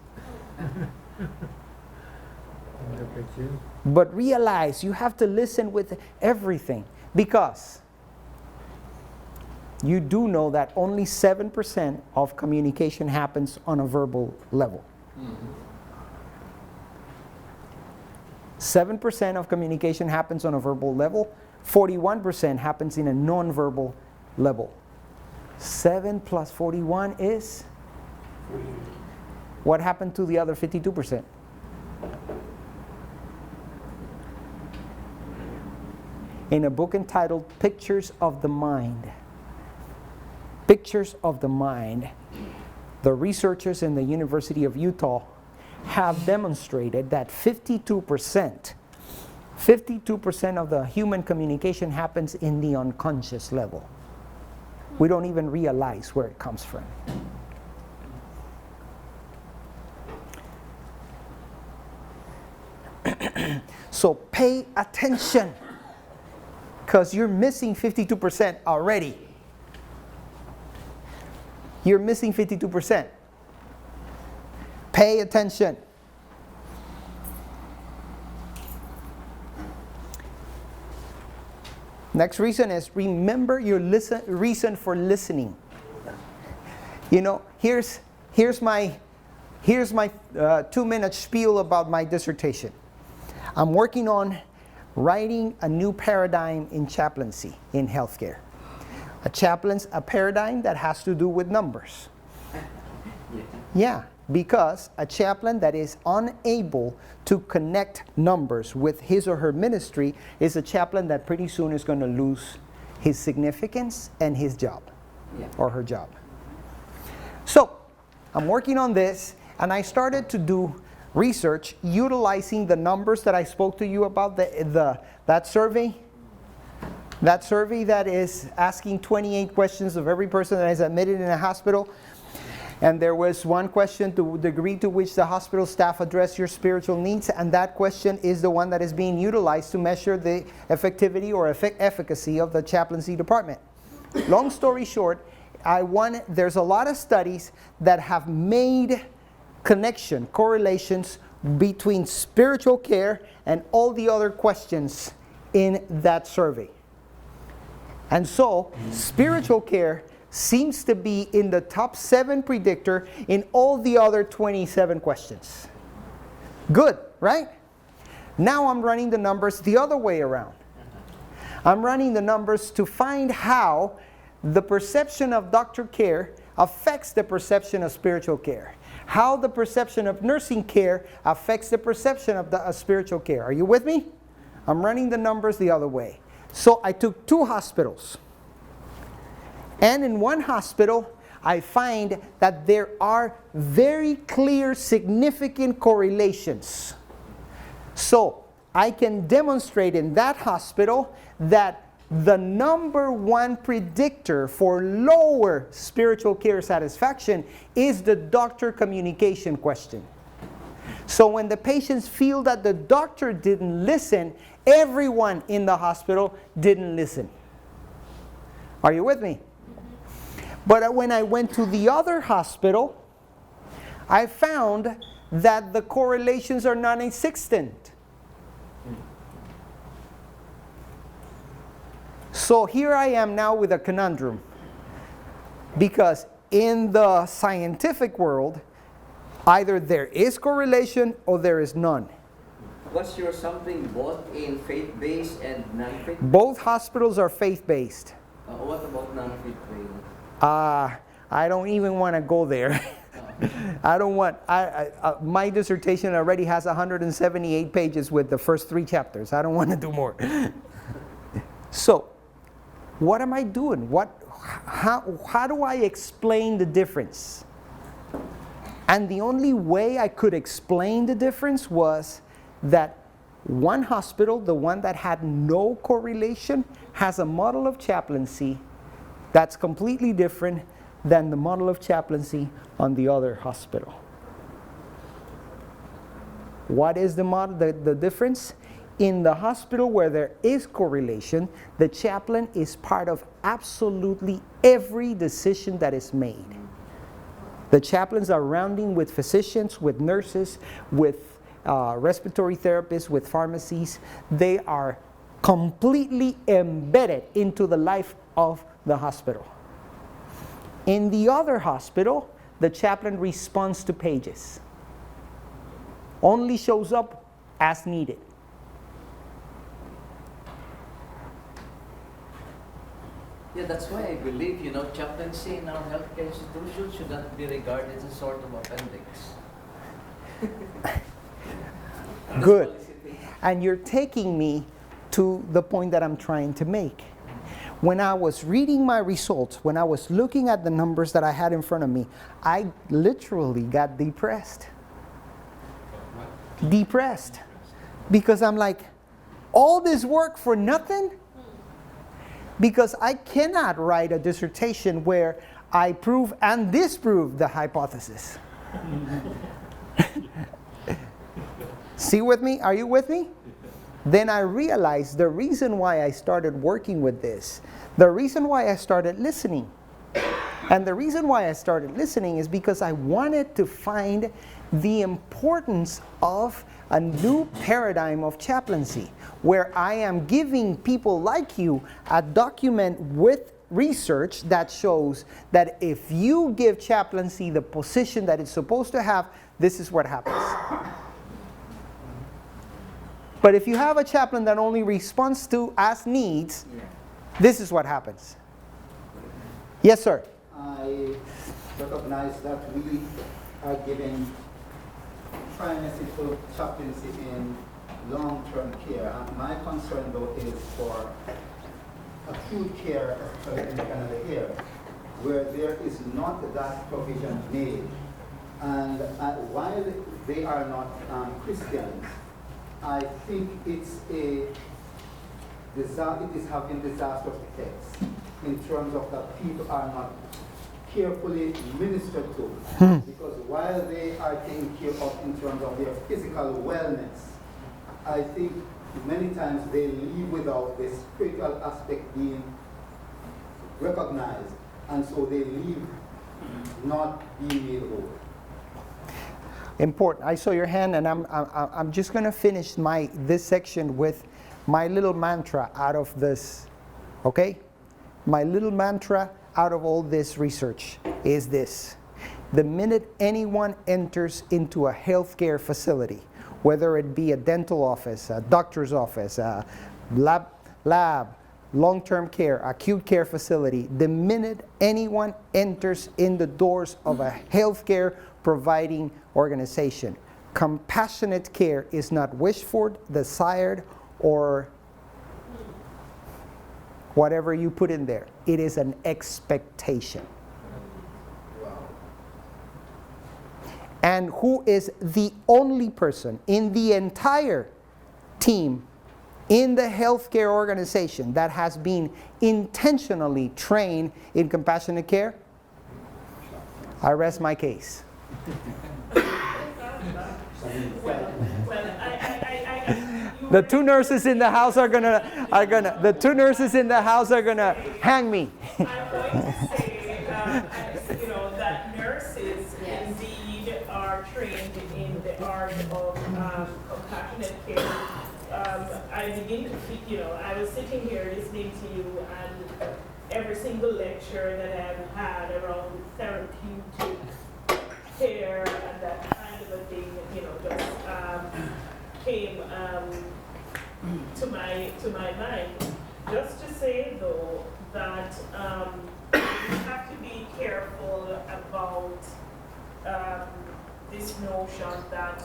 But realize you have to listen with everything, because you do know that only 7% of communication happens on a verbal level. 7% of communication happens on a verbal level. 41% happens in a non-verbal level. 7 plus 41 is? What happened to the other 52%? In a book entitled Pictures of the Mind. Pictures of the Mind. The researchers in the University of Utah have demonstrated that 52% of the human communication happens in the unconscious level. We don't even realize where it comes from. So pay attention, because you're missing 52% already. You're missing 52%. Pay attention. Next reason is remember your reason for listening. You know, here's my 2-minute spiel about my dissertation. I'm working on writing a new paradigm in chaplaincy in healthcare. A paradigm that has to do with numbers. Yeah, because a chaplain that is unable to connect numbers with his or her ministry is a chaplain that pretty soon is going to lose his significance and his job, or her job. So, I'm working on this, and I started to do research utilizing the numbers that I spoke to you about, that survey. That survey that is asking 28 questions of every person that is admitted in a hospital. And there was one question, to the degree to which the hospital staff address your spiritual needs, and that question is the one that is being utilized to measure the effectivity or efficacy of the chaplaincy department. Long story short, there's a lot of studies that have made correlations between spiritual care and all the other questions in that survey. And so, spiritual care seems to be in the top 7 predictor in all the other 27 questions. Good, right? Now I'm running the numbers the other way around. I'm running the numbers to find how the perception of doctor care affects the perception of spiritual care. How the perception of nursing care affects the perception of spiritual care. Are you with me? I'm running the numbers the other way. So I took 2 hospitals. And in one hospital, I find that there are very clear, significant correlations. So I can demonstrate in that hospital that the number 1 predictor for lower spiritual care satisfaction is the doctor communication question. So when the patients feel that the doctor didn't listen, everyone in the hospital didn't listen. Are you with me? But when I went to the other hospital, I found that the correlations are non-existent. So here I am now with a conundrum. Because in the scientific world, either there is correlation or there is none.
What's your something both in faith-based and non-faith?
Both hospitals are faith-based.
What about non-faith-based?
I don't even want to go there. I don't want, my dissertation already has 178 pages with the first 3 chapters. I don't want to do more. So, what am I doing? How do I explain the difference? And the only way I could explain the difference was that one hospital, the one that had no correlation, has a model of chaplaincy that's completely different than the model of chaplaincy on the other hospital. What is the model? The difference? In the hospital where there is correlation, the chaplain is part of absolutely every decision that is made. The chaplains are rounding with physicians, with nurses, with respiratory therapists, with pharmacies. They are completely embedded into the life of the hospital. In the other hospital, the chaplain responds to pages. Only shows up as needed.
Yeah, that's why I believe, chaplaincy in our healthcare institution should not be regarded as a sort of appendix.
Good. And you're taking me to the point that I'm trying to make. When I was reading my results, when I was looking at the numbers that I had in front of me, I literally got depressed. Depressed. Because I'm like, all this work for nothing? Because I cannot write a dissertation where I prove and disprove the hypothesis. See with me? Are you with me? Then I realized the reason why I started working with this, the reason why I started listening. And the reason why I started listening is because I wanted to find the importance of a new paradigm of chaplaincy, where I am giving people like you a document with research that shows that if you give chaplaincy the position that it's supposed to have, this is what happens. But if you have a chaplain that only responds to as needs, this is what happens. Yes, sir.
I recognize that we are giving primacy to chaplaincy in long-term care. And my concern, though, is for acute care, especially in Canada here, where there is not that provision made. And while they are not Christians, I think it is having disastrous effects in terms of that people are not carefully ministered to. Because while they are taken care of in terms of their physical wellness, I think many times they leave without the spiritual aspect being recognized, and so they leave not being made whole.
Important. I saw your hand, and I'm just going to finish this section with my little mantra out of this. Okay, my little mantra out of all this research is this: the minute anyone enters into a healthcare facility, whether it be a dental office, a doctor's office, a lab, long-term care, acute care facility, the minute anyone enters in the doors of a healthcare providing organization, compassionate care is not wished for, desired, or whatever you put in there. It is an expectation. And who is the only person in the entire team in the healthcare organization that has been intentionally trained in compassionate care? I rest my case. The two nurses in the house are gonna hang me.
I'm going to say, that nurses indeed are trained in the art of compassionate care. I begin to feel, I was sitting here listening to you, and every single lecture that I've had around therapeutic care and that kind of a thing, just came to my mind. Just to say though that we have to be careful about this notion that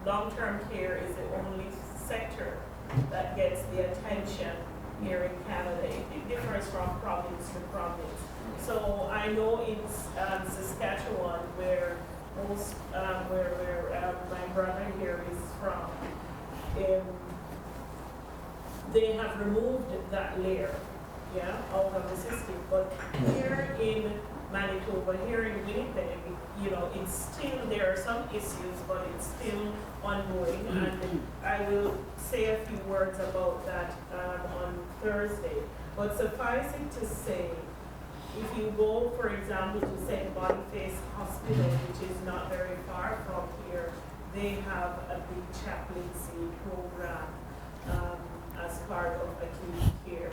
long-term care is the only sector that gets the attention here in Canada. It differs from province to province. So I know in Saskatchewan, where my brother here is from, they have removed that layer, out of the system. But here in Manitoba, here in Winnipeg, it's still, there are some issues, but it's still ongoing. And I will say a few words about that on Thursday. But suffice it to say, if you go, for example, to St. Boniface Hospital, which is not very far from here, they have a big chaplaincy program as part of acute care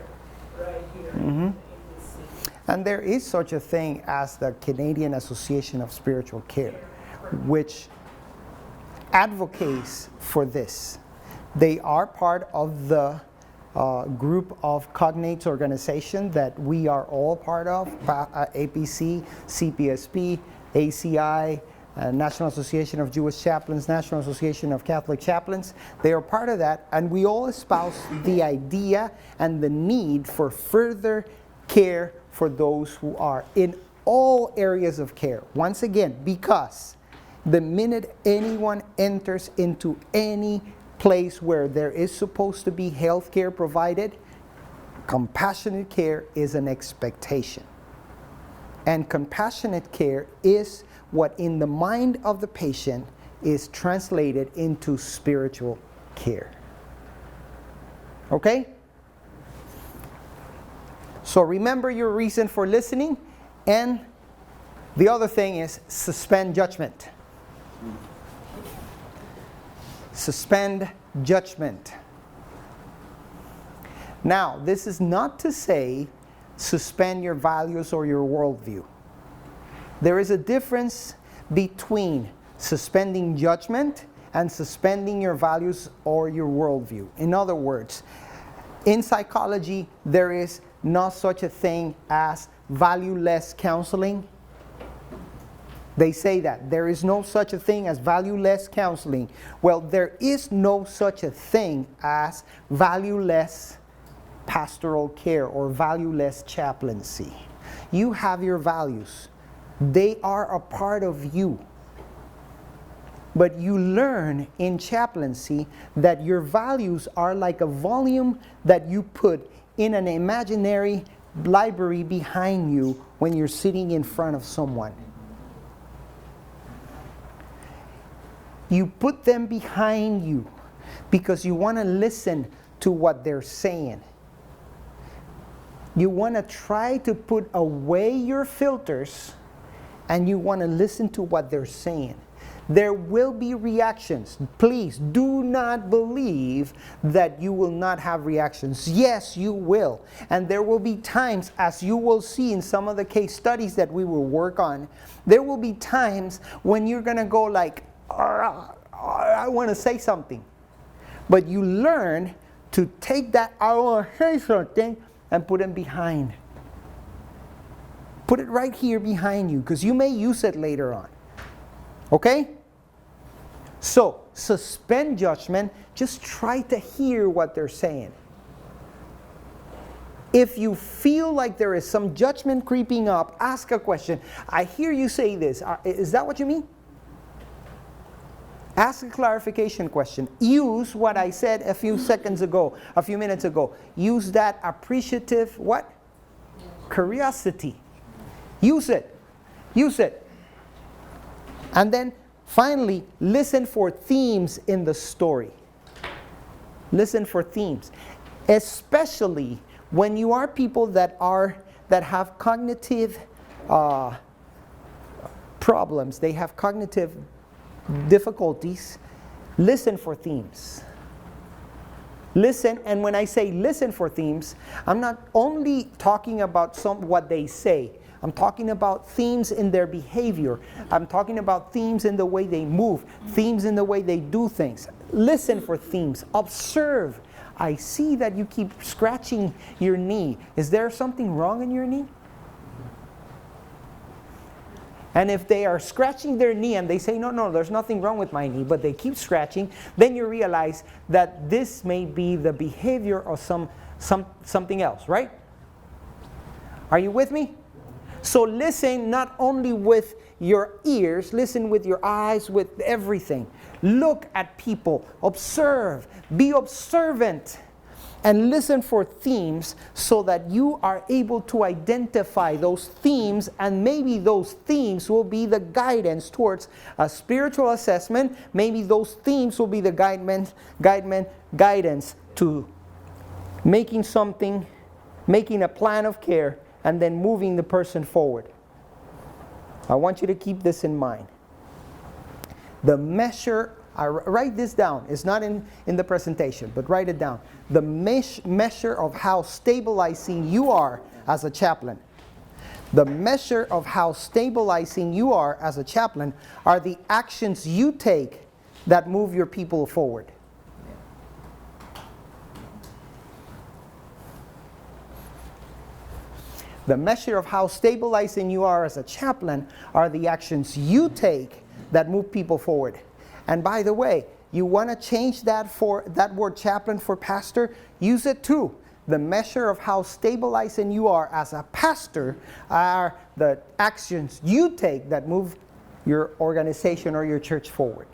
right here in this city.
And there is such a thing as the Canadian Association of Spiritual Care, which advocates for this. They are part of the group of cognates organization that we are all part of, APC, CPSP, ACI, National Association of Jewish Chaplains, National Association of Catholic Chaplains. They are part of that, and we all espouse the idea and the need for further care for those who are in all areas of care. Once again, because the minute anyone enters into any place where there is supposed to be health care provided, compassionate care is an expectation. And compassionate care is what in the mind of the patient is translated into spiritual care. Okay? So remember your reason for listening, and the other thing is suspend judgment. Suspend judgment. Now, this is not to say suspend your values or your worldview. There is a difference between suspending judgment and suspending your values or your worldview. In other words, in psychology, there is not such a thing as valueless counseling. They say that there is no such a thing as valueless counseling. Well, there is no such a thing as valueless pastoral care or valueless chaplaincy. You have your values. They are a part of you. But you learn in chaplaincy that your values are like a volume that you put in an imaginary library behind you when you're sitting in front of someone. You put them behind you because you want to listen to what they're saying. You want to try to put away your filters and you want to listen to what they're saying. There will be reactions. Please do not believe that you will not have reactions. Yes, you will. And there will be times, as you will see in some of the case studies that we will work on, there will be times when you're going to go like, I want to say something. But you learn to take that, I want to say something, and put them behind. Put it right here behind you, because you may use it later on. Okay? So, suspend judgment. Just try to hear what they're saying. If you feel like there is some judgment creeping up, ask a question. I hear you say this. Is that what you mean? Ask a clarification question. Use what I said a few minutes ago. Use that appreciative, what? Curiosity. Use it. Use it. And then finally, listen for themes in the story. Listen for themes. Especially when you are people that have cognitive problems, they have cognitive difficulties, listen for themes. Listen, and when I say listen for themes, I'm not only talking about what they say. I'm talking about themes in their behavior. I'm talking about themes in the way they move, themes in the way they do things. Listen for themes. Observe. I see that you keep scratching your knee. Is there something wrong in your knee? And if they are scratching their knee and they say, no, there's nothing wrong with my knee, but they keep scratching, then you realize that this may be the behavior of something else, right? Are you with me? So listen not only with your ears, listen with your eyes, with everything. Look at people, observe, be observant, and listen for themes so that you are able to identify those themes, and maybe those themes will be the guidance towards a spiritual assessment. Maybe those themes will be the guidance to making a plan of care, and then moving the person forward. I want you to keep this in mind. The measure, write this down. It's not in the presentation, but write it down. The measure of how stabilizing you are as a chaplain. The measure of how stabilizing you are as a chaplain are the actions you take that move your people forward. The measure of how stabilizing you are as a chaplain are the actions you take that move people forward. And by the way, you want to change that word chaplain for pastor, use it too. The measure of how stabilizing you are as a pastor are the actions you take that move your organization or your church forward.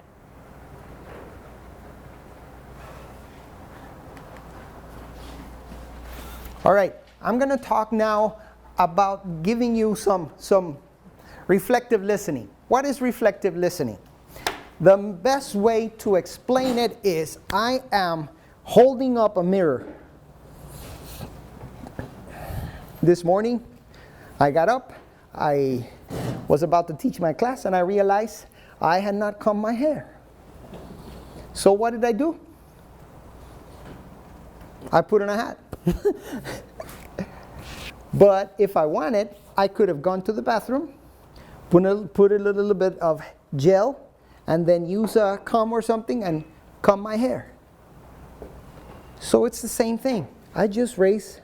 All right, I'm going to talk now about giving you some reflective listening. What is reflective listening? The best way to explain it is I am holding up a mirror. This morning, I got up, I was about to teach my class, and I realized I had not combed my hair. So what did I do? I put on a hat. But if I wanted, I could have gone to the bathroom, put a little bit of gel, and then use a comb or something and comb my hair. So it's the same thing. I just raise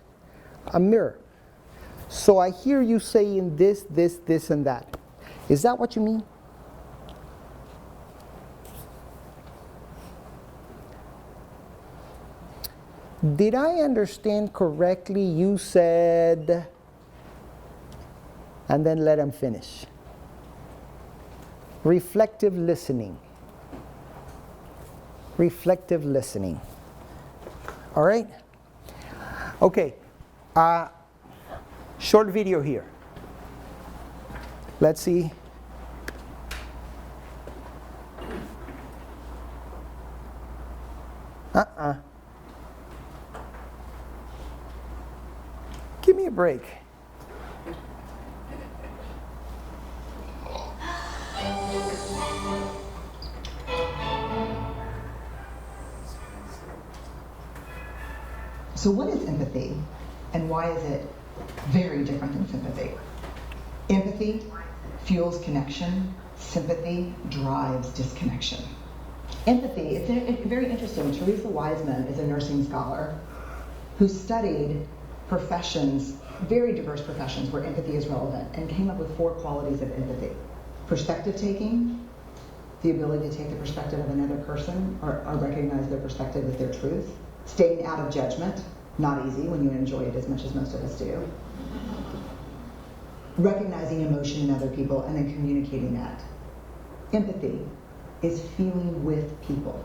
a mirror. So I hear you saying this, and that. Is that what you mean? Did I understand correctly? You said, and then let him finish. Reflective listening. Reflective listening. All right? Okay. Short video here. Let's see. Give me a break.
So what is empathy, and why is it very different than sympathy? Empathy fuels connection. Sympathy drives disconnection. Empathy, it's very interesting. Teresa Wiseman is a nursing scholar who studied professions, very diverse professions where empathy is relevant, and came up with 4 qualities of empathy. Perspective taking, the ability to take the perspective of another person or recognize their perspective as their truth. Staying out of judgment, not easy when you enjoy it as much as most of us do. Recognizing emotion in other people and then communicating that. Empathy is feeling with people.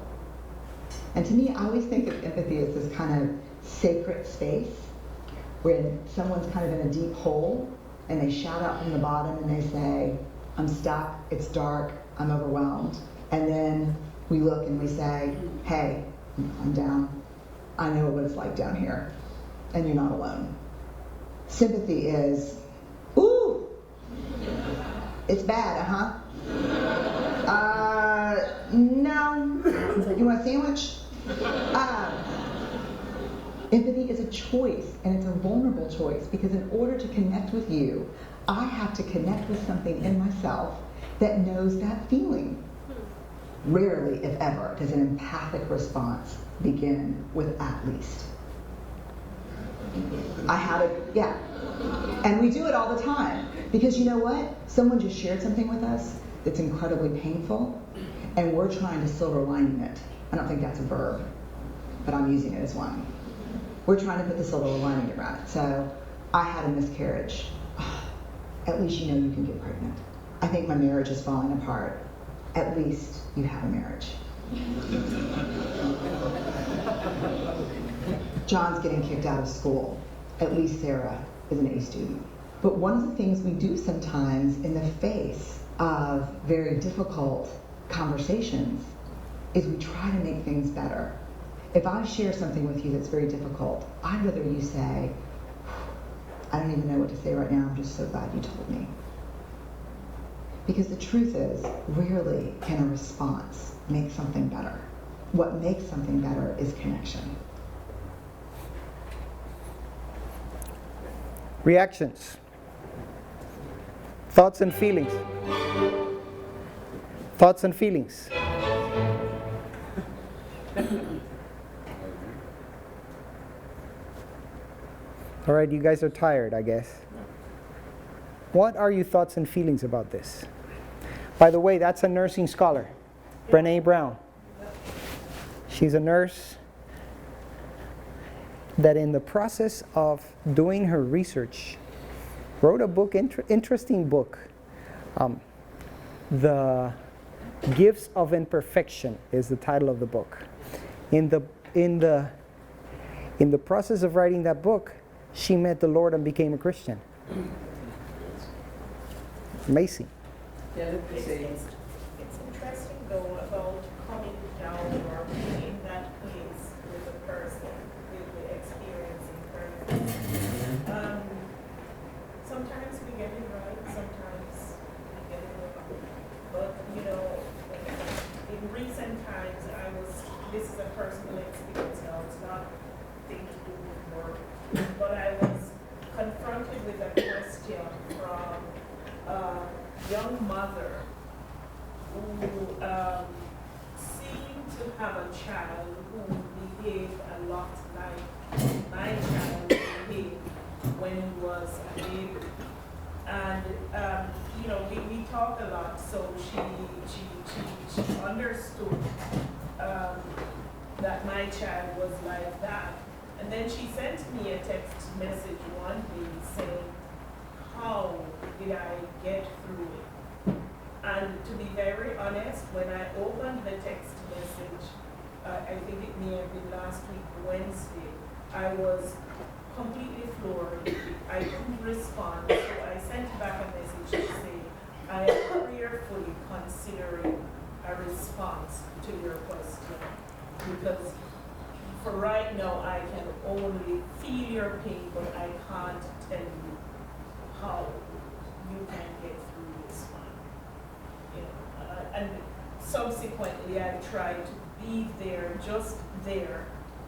And to me, I always think of empathy as this kind of sacred space when someone's kind of in a deep hole and they shout out from the bottom and they say, I'm stuck, it's dark, I'm overwhelmed. And then we look and we say, hey, I'm down. I know what it's like down here, and you're not alone. Sympathy is, ooh, it's bad, no, you want a sandwich? Empathy is a choice, and it's a vulnerable choice, because in order to connect with you, I have to connect with something in myself that knows that feeling. Rarely, if ever, does an empathic response begin with at least. And we do it all the time. Because you know what? Someone just shared something with us that's incredibly painful, and we're trying to silver lining it. I don't think that's a verb, but I'm using it as one. We're trying to put the silver lining around it. So, I had a miscarriage. At least you know you can get pregnant. I think my marriage is falling apart. At least you have a marriage. John's getting kicked out of school. At least Sarah is an A student. But one of the things we do sometimes in the face of very difficult conversations is we try to make things better. If I share something with you that's very difficult, I'd rather you say, I don't even know what to say right now, I'm just so glad you told me. Because the truth is, rarely can a response make something better. What makes something better is connection.
Reactions. Thoughts and feelings. Thoughts and feelings. All right, you guys are tired, I guess. What are your thoughts and feelings about this? By the way, that's a nursing scholar, Brené Brown. She's a nurse that in the process of doing her research, wrote a book, interesting book. The Gifts of Imperfection is the title of the book. In the process of writing that book, she met the Lord and became a Christian. Amazing.
Yeah,
It's interesting though about coming down or being in that place with a person, with the experiencing person. Sometimes we get it right, sometimes we get it wrong. But, you know, in recent times, this is a personal experience now, it's not thing to do with work, but I was confronted with a question from a young mother who seemed to have a child who behaved a lot like my child behaved when he was a baby. And, you know, we talk a lot, so she understood that my child was like that. And then she sent me a text message one day saying, how did I get through it? And to be very honest, when I opened the text message, I think it may have been last week, Wednesday, I was completely floored. I couldn't respond, so I sent back a message to say, I am prayerfully considering a response to your question, because for right now I can only feel your pain, but I can't tell you how you can get through this one. You know, and subsequently I tried to be there, just there.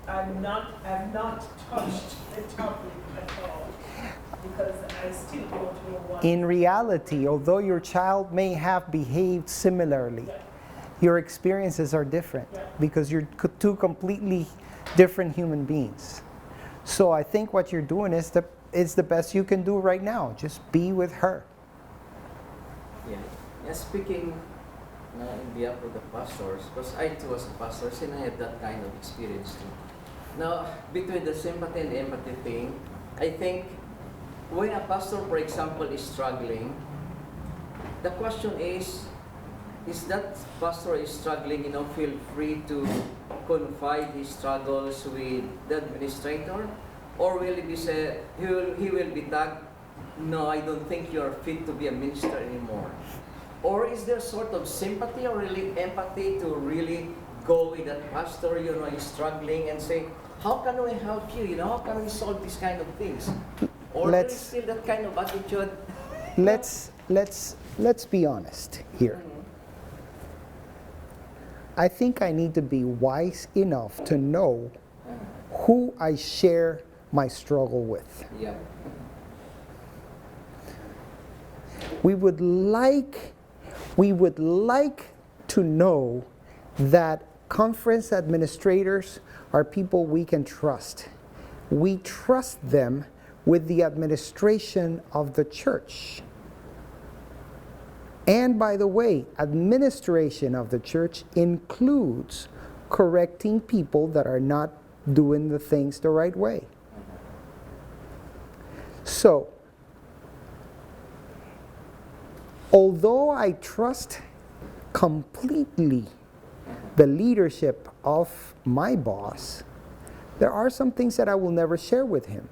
I've not touched the topic at all, because I still don't know what.
In reality, although your child may have behaved similarly, your experiences are different because you're two completely different human beings. So I think what you're doing is the best you can do right now. Just be with her.
Yeah, speaking in behalf of the pastors, because I too was a pastor, and I had that kind of experience too. Now, between the sympathy and the empathy thing, I think when a pastor, for example, is struggling, the question is that pastor is struggling, feel free to confide his struggles with the administrator? Or will he be said, he will be tagged, no, I don't think you are fit to be a minister anymore? Or is there sort of sympathy or really empathy to really go with that pastor, he's struggling, and say, how can we help you? How can we solve these kind of things? Or there is still that kind of attitude?
Let's be honest here. I think I need to be wise enough to know who I share my struggle with.
Yeah.
We would like to know that conference administrators are people we can trust. We trust them with the administration of the church. And by the way, administration of the church includes correcting people that are not doing the things the right way. So, although I trust completely the leadership of my boss, there are some things that I will never share with him.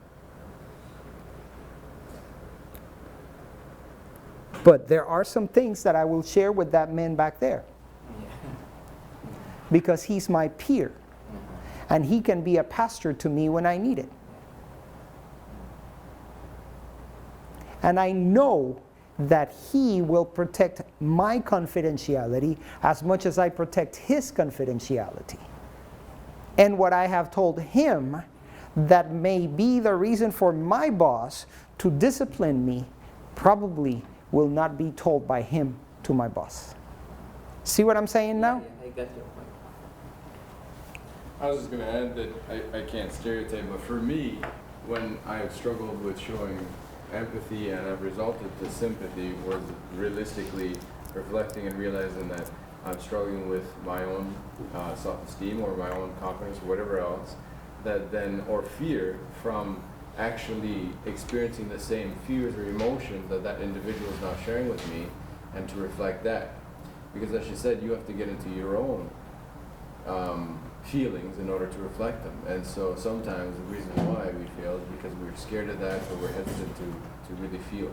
But there are some things that I will share with that man back there. Because he's my peer. And he can be a pastor to me when I need it. And I know that he will protect my confidentiality as much as I protect his confidentiality. And what I have told him that may be the reason for my boss to discipline me probably will not be told by him to my boss. See what I'm saying now?
Yeah, I got your point.
I was just going to add that I can't stereotype, but for me, when I've struggled with showing empathy and I've resulted to sympathy, was realistically reflecting and realizing that I'm struggling with my own self-esteem or my own confidence or whatever else, or fear from actually experiencing the same fears or emotions that individual is now sharing with me, and to reflect that. Because as she said, you have to get into your own feelings in order to reflect them. And so sometimes the reason why we fail is because we're scared of that, or we're hesitant to really feel.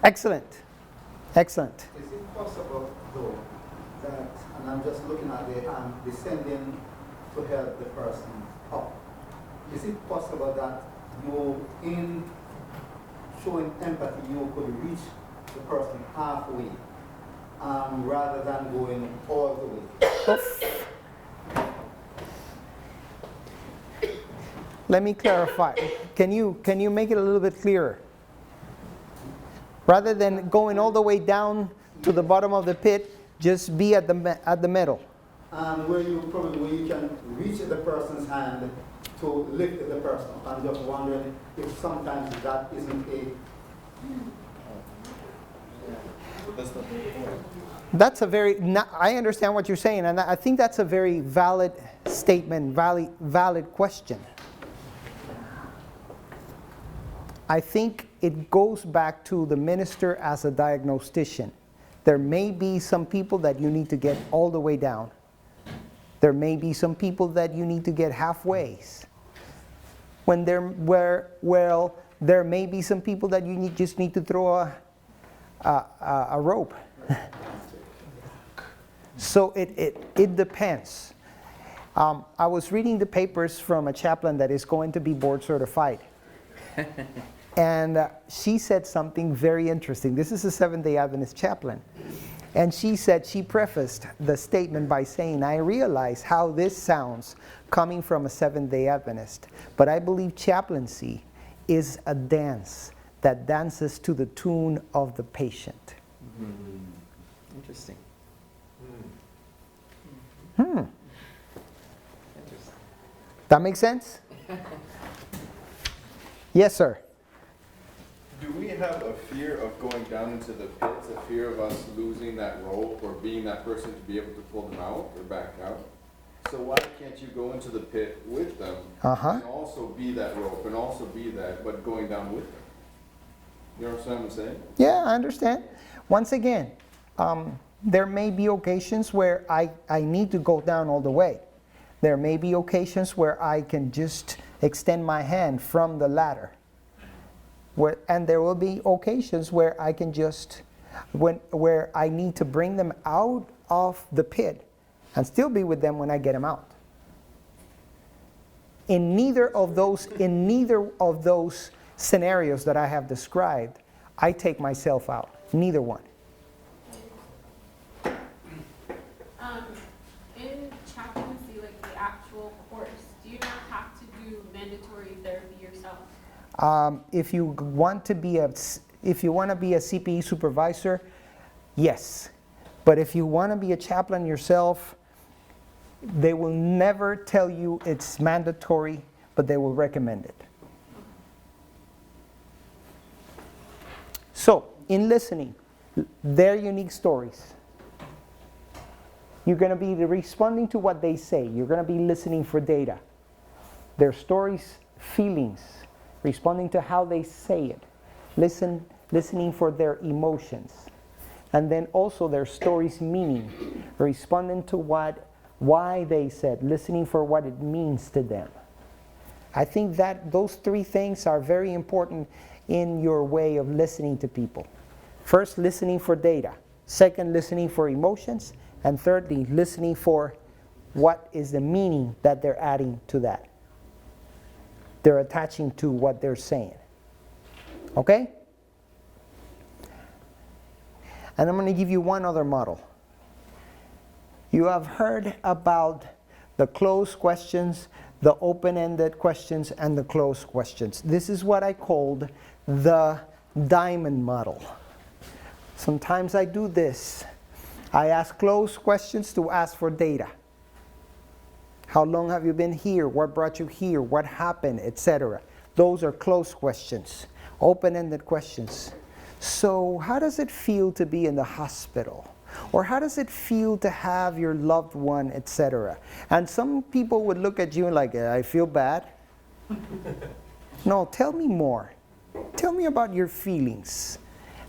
Excellent. Excellent.
Is it possible, though, that, and I'm just looking at I'm descending to help the person up. Is it possible that you, in showing empathy, you could reach the person halfway rather than going all the way?
Let me clarify. Can you make it a little bit clearer? Rather than going all the way down to the bottom of the pit, just be at the middle.
Where you can reach the person's hand to lift the person up. I'm just wondering if sometimes that isn't a...
That's a very, I understand what you're saying, and I think that's a very valid statement, valid question. I think it goes back to the minister as a diagnostician. There may be some people that you need to get all the way down. There may be some people that you need to get halfway. There may be some people that you just need to throw a rope. So it depends. I was reading the papers from a chaplain that is going to be board certified. And she said something very interesting. This is a Seventh-day Adventist chaplain. And she said, she prefaced the statement by saying, I realize how this sounds coming from a Seventh-day Adventist, but I believe chaplaincy is a dance that dances to the tune of the patient.
Interesting.
Interesting. That makes sense? Yes, sir.
Do we have a fear of going down into the pits, a fear of us losing that rope or being that person to be able to pull them out or back out? So why can't you go into the pit with them and also be that rope and also be that, but going down with them? You understand what I'm saying?
Yeah, I understand. Once again, there may be occasions where I need to go down all the way. There may be occasions where I can just extend my hand from the ladder. And there will be occasions where I can just, where I need to bring them out of the pit and still be with them when I get them out. In neither of those scenarios that I have described, I take myself out. Neither one.
In chaplaincy, like the actual course, do you not have to do mandatory therapy yourself?
If you want to be a CPE supervisor, yes. But if you want to be a chaplain yourself, they will never tell you it's mandatory, but they will recommend it. So, in listening, their unique stories. You're going to be responding to what they say. You're going to be listening for data. Their stories, feelings, responding to how they say it. Listening for their emotions. And then also their stories' meaning. Responding to why they said, listening for what it means to them. I think that those three things are very important in your way of listening to people. First, listening for data. Second, listening for emotions. And thirdly, listening for what is the meaning that they're adding to that. They're attaching to what they're saying. Okay? And I'm going to give you one other model. You have heard about the closed questions, the open-ended questions, and the closed questions. This is what I called the diamond model. Sometimes I do this. I ask closed questions to ask for data. How long have you been here? What brought you here? What happened? Etc. Those are closed questions. Open-ended questions. So how does it feel to be in the hospital? Or how does it feel to have your loved one, etc.? And some people would look at you like, I feel bad. No, tell me more. Tell me about your feelings.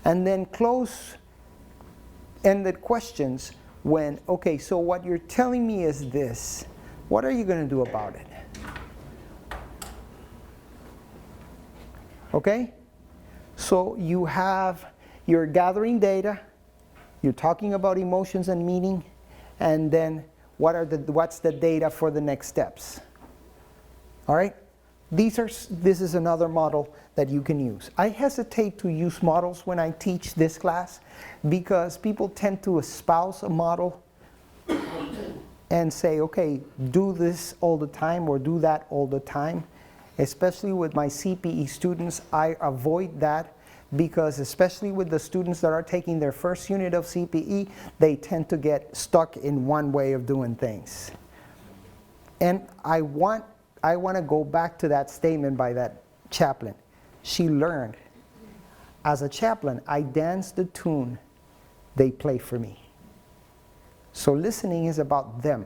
And then close-ended questions when, okay, so what you're telling me is this. What are you going to do about it? Okay? So you're gathering data, You're talking about emotions and meaning, and then what's the data for the next steps. All right? This is another model that you can use. I hesitate to use models when I teach this class because people tend to espouse a model and say, okay, do this all the time or do that all the time. Especially with my CPE students, I avoid that because especially with the students that are taking their first unit of CPE, they tend to get stuck in one way of doing things. And I want to go back to that statement by that chaplain. She learned. As a chaplain, I dance the tune they play for me. So listening is about them.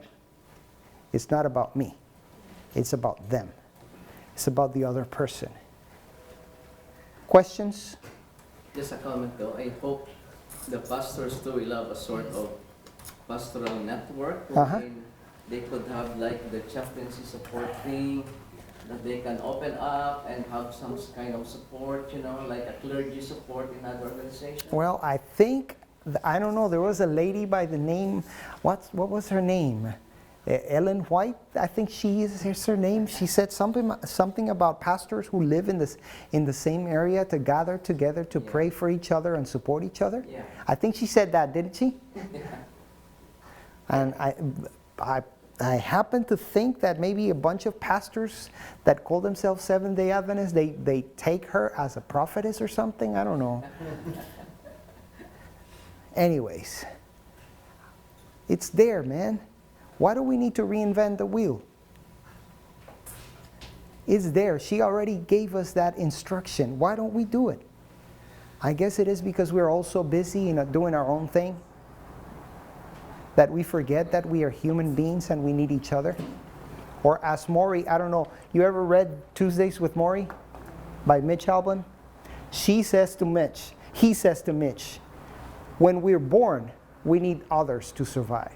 It's not about me. It's about them. It's about the other person. Questions?
Just a comment though. I hope the pastors too will have a sort of pastoral network wherein they could have like the chaplaincy support thing, that they can open up and have some kind of support, you know, like a clergy support in that organization.
Well, I think, I don't know, there was a lady by the name, what was her name? Ellen White, I think is her name. She said something about pastors who live in the same area to gather together to pray for each other and support each other.
Yeah.
I think she said that, didn't she? And I happen to think that maybe a bunch of pastors that call themselves Seventh-day Adventists, they take her as a prophetess or something. I don't know. Anyways, it's there, man. Why do we need to reinvent the wheel? It's there. She already gave us that instruction. Why don't we do it? I guess it is because we're all so busy doing our own thing that we forget that we are human beings and we need each other. Or as Maury, I don't know, you ever read Tuesdays with Maury by Mitch Albom? He says to Mitch, when we're born, we need others to survive.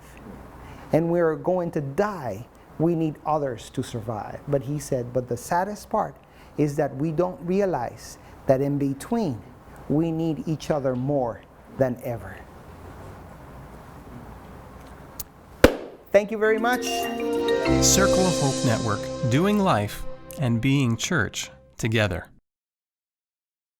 And we're going to die, we need others to survive. But he said, but the saddest part is that we don't realize that in between, we need each other more than ever. Thank you very much.
Circle of Hope Network, doing life and being church together.